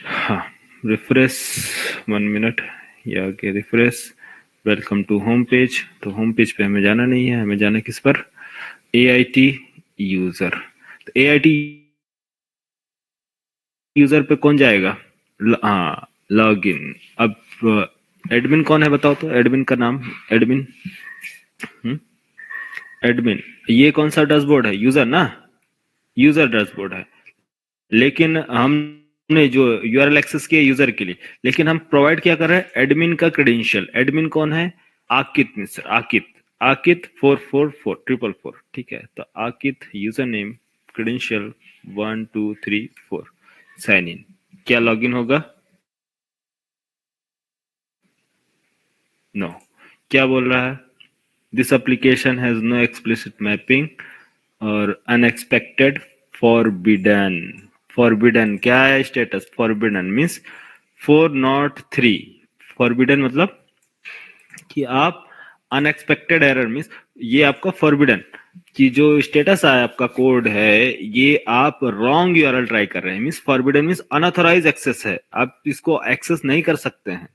हाँ, रिफ्रेश 1 मिनट, या आगे refresh. Welcome to home page. तो होम पेज पे हमें जाना नहीं है, हमें जाना है किस पर? AIT user. तो AIT यूजर पे कौन जाएगा? हाँ, लॉग इन। अब एडमिन कौन है बताओ तो, एडमिन का नाम, एडमिन, एडमिन। ये कौन सा डैशबोर्ड है? यूजर ना, यूजर डैशबोर्ड है। लेकिन हमने जो यूआरएल एक्सेस किया यूजर के लिए, लेकिन हम प्रोवाइड क्या कर रहे हैं? एडमिन का क्रेडेंशियल। एडमिन कौन है? आकित मिस्टर, आकित, आकित 444444, ठीक है। तो आकित user name, credential 1234, sign in. क्या लॉगिन होगा? नो। क्या बोल रहा है? This application has no explicit mapping और अनएक्सपेक्टेड, फॉरबिडन। फॉरबिडन क्या है स्टेटस? Forbidden means 403। फॉरबिडन मतलब कि आप, अनएक्सपेक्टेड एरर मीन्स ये आपका फॉरबिडन, कि जो स्टेटस है आपका कोड है, ये आप रॉन्ग यूआरएल ट्राई कर रहे हैं। Means forbidden means unauthorised access है, आप इसको एक्सेस नहीं कर सकते हैं।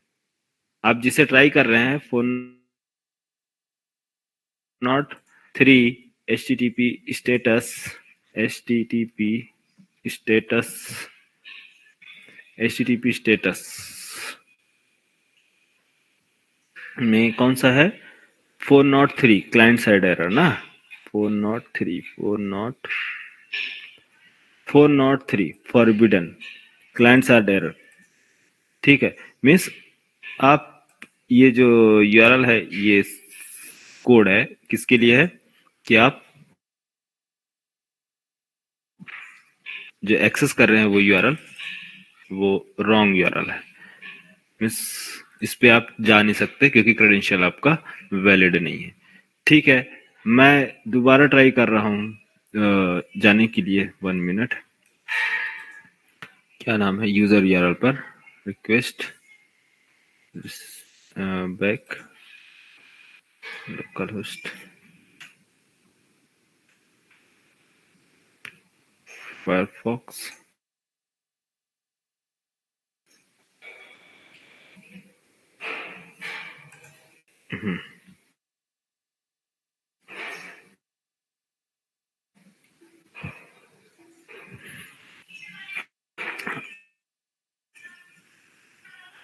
आप जिसे ट्राई कर रहे हैं, phone not 3 HTTP status, HTTP status, HTTP status में कौन सा है? 403 क्लाइंट साइड एरर ना, 403 फॉरबिडन क्लाइंट साइड एरर, ठीक है। मीन्स आप, ये जो यूआरएल है, ये कोड है किसके लिए है? कि आप जो एक्सेस कर रहे हैं वो यूआरएल, वो रॉन्ग यूआरएल है। मीन्स इस पे आप जा नहीं सकते क्योंकि क्रेडेंशियल आपका वैलिड नहीं है, ठीक है। मैं दोबारा ट्राई कर रहा हूँ जाने के लिए। 1 मिनट। क्या नाम है यूजर यूआरएल पर? Request back local host Firefox.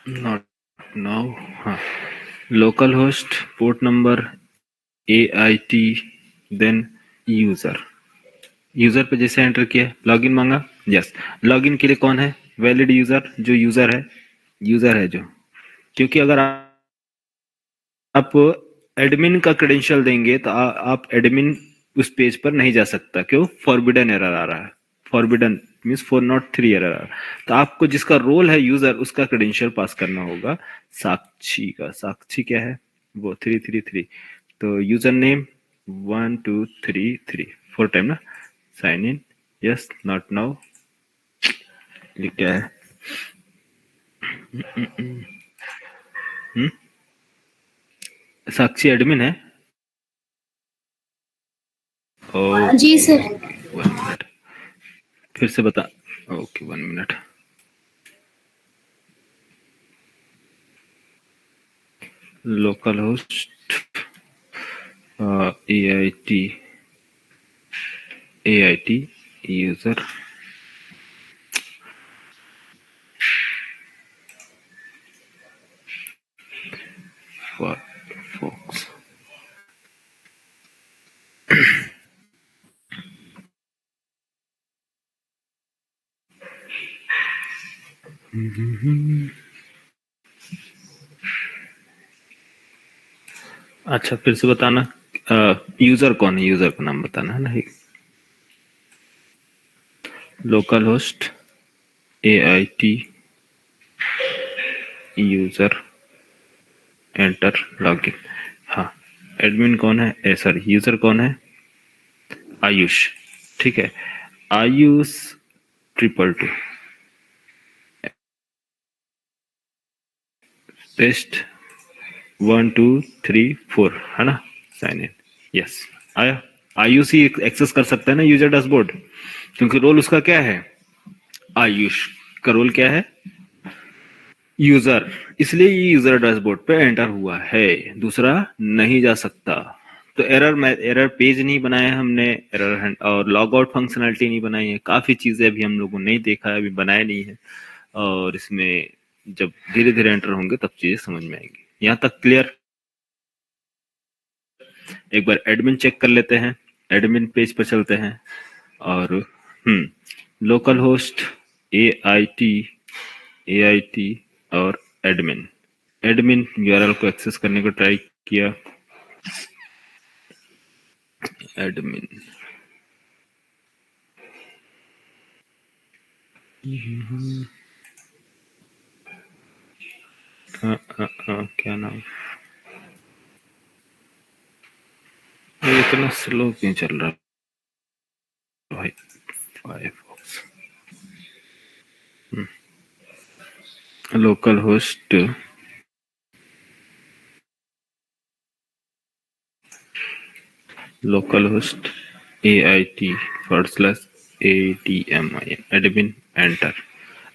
Not now, हाँ, local host, port number AIT, then user. User पे जैसे एंटर किया, लॉगिन मांगा, यस। लॉगिन के लिए कौन है वैलिड यूजर? जो यूजर है, यूजर है जो, क्योंकि अगर आप एडमिन का क्रेडेंशियल देंगे तो आप एडमिन उस पेज पर नहीं जा सकता। क्यों? फॉरबिडन एरर आ रहा है। फॉरबिडन मीन्स 403 एरर आ रहा है। तो आपको जिसका रोल है यूजर, उसका क्रेडेंशियल पास करना होगा। साक्षी का, साक्षी क्या है वो? 333। तो यूजर नेम 1233, 4 टाइम ना, sign in, yes, not now. ये क्या है? साक्षी एडमिन है? ओ, जी सर। 1 मिनट, फिर से बता। Okay, 1 minute. Local host AIT user, Firefox. अच्छा, फिर से बताना, यूजर कौन है, यूजर का नाम बताना है ना। Local host AIT user enter login. हाँ, एडमिन कौन है, सॉरी यूजर कौन है, आयुष। ठीक है, आयुष 222 टेस्ट 1 2 3 4 है ना, साइन इन। यस, आया। आयुष ही एक्सेस कर सकता है ना यूजर डैशबोर्ड, क्योंकि रोल उसका क्या है, आयुष का रोल क्या है, यूजर, इसलिए ये यूजर डैशबोर्ड पे एंटर हुआ है, दूसरा नहीं जा सकता। तो एरर पेज नहीं बनाया हमने, एरर और लॉग आउट फंक्शनलिटी नहीं बनाई है, काफी चीजें अभी हम लोगों ने नहीं देखा है, अभी बनाया नहीं है, और इसमें जब धीरे धीरे एंटर होंगे तब चीजें समझ में आएंगी। यहाँ तक क्लियर। एक बार एडमिन चेक कर लेते हैं, एडमिन पेज पर चलते हैं, और लोकल होस्ट AIT और एडमिन यूआरएल को एक्सेस करने को ट्राई किया, एडमिन क्या नाम, ये इतना स्लो क्यों चल रहा है भाई, Firefox. Local host AIT/ADMIN admin enter.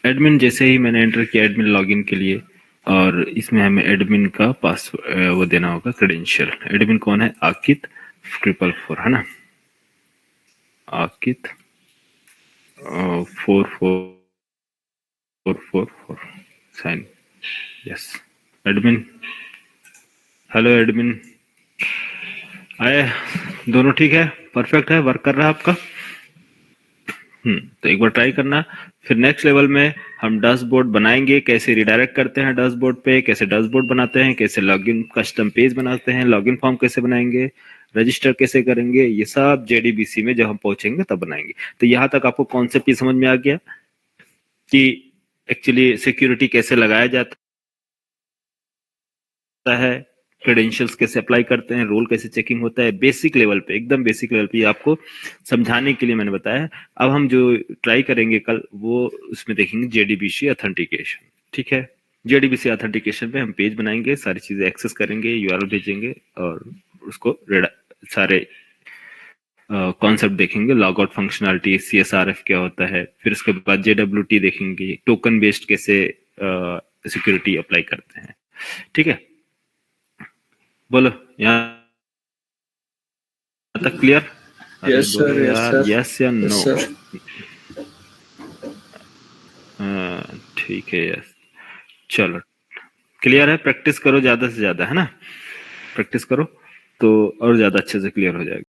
Admin जैसे ही मैंने एंटर किया एडमिन लॉगिन के लिए, और इसमें हमें एडमिन का पासवर्ड वो देना होगा, क्रेडेंशियल। एडमिन कौन है, आकित 444 है ना, आकित 44444 sign. Yes, admin, hello admin, आए, दोनों ठीक है, परफेक्ट है, वर्क कर रहा है आपका। तो एक बार ट्राई करना। फिर नेक्स्ट लेवल में हम डैशबोर्ड बनाएंगे, कैसे रिडायरेक्ट करते हैं डैशबोर्ड पे, कैसे डैशबोर्ड बनाते हैं, कैसे लॉगिन कस्टम पेज बनाते हैं, लॉगिन फॉर्म कैसे बनाएंगे, रजिस्टर कैसे करेंगे, ये सब JDBC में जब हम पहुंचेंगे तब बनाएंगे। तो यहाँ तक आपको कॉन्सेप्ट ही समझ में आ गया कि एक्चुअली सिक्योरिटी कैसे लगाया जाता है, क्रेडेंशियल्स कैसे अप्लाई करते हैं, रोल कैसे चेकिंग होता है, बेसिक लेवल पे, एकदम बेसिक लेवल पे आपको समझाने के लिए मैंने बताया है। अब हम जो ट्राई करेंगे कल, वो उसमें देखेंगे JDBC ऑथेंटिकेशन। ठीक है, JDBC ऑथेंटिकेशन पे हम पेज बनाएंगे, सारी चीजें एक्सेस करेंगे, यूआरएल भेजेंगे, और उसको सारे कॉन्सेप्ट देखेंगे, लॉग आउट फंक्शनलिटी, CSRF क्या होता है, फिर उसके बाद JWT देखेंगे, टोकन बेस्ड कैसे सिक्योरिटी अप्लाई करते हैं। ठीक है, बोलो यहाँ तक clear? Yes sir, yes sir, yes या नो? Yes sir. ठीक है, यस, चलो क्लियर है। प्रैक्टिस करो ज्यादा से ज्यादा, है ना, प्रैक्टिस करो तो और ज्यादा अच्छे से क्लियर हो जाएगा।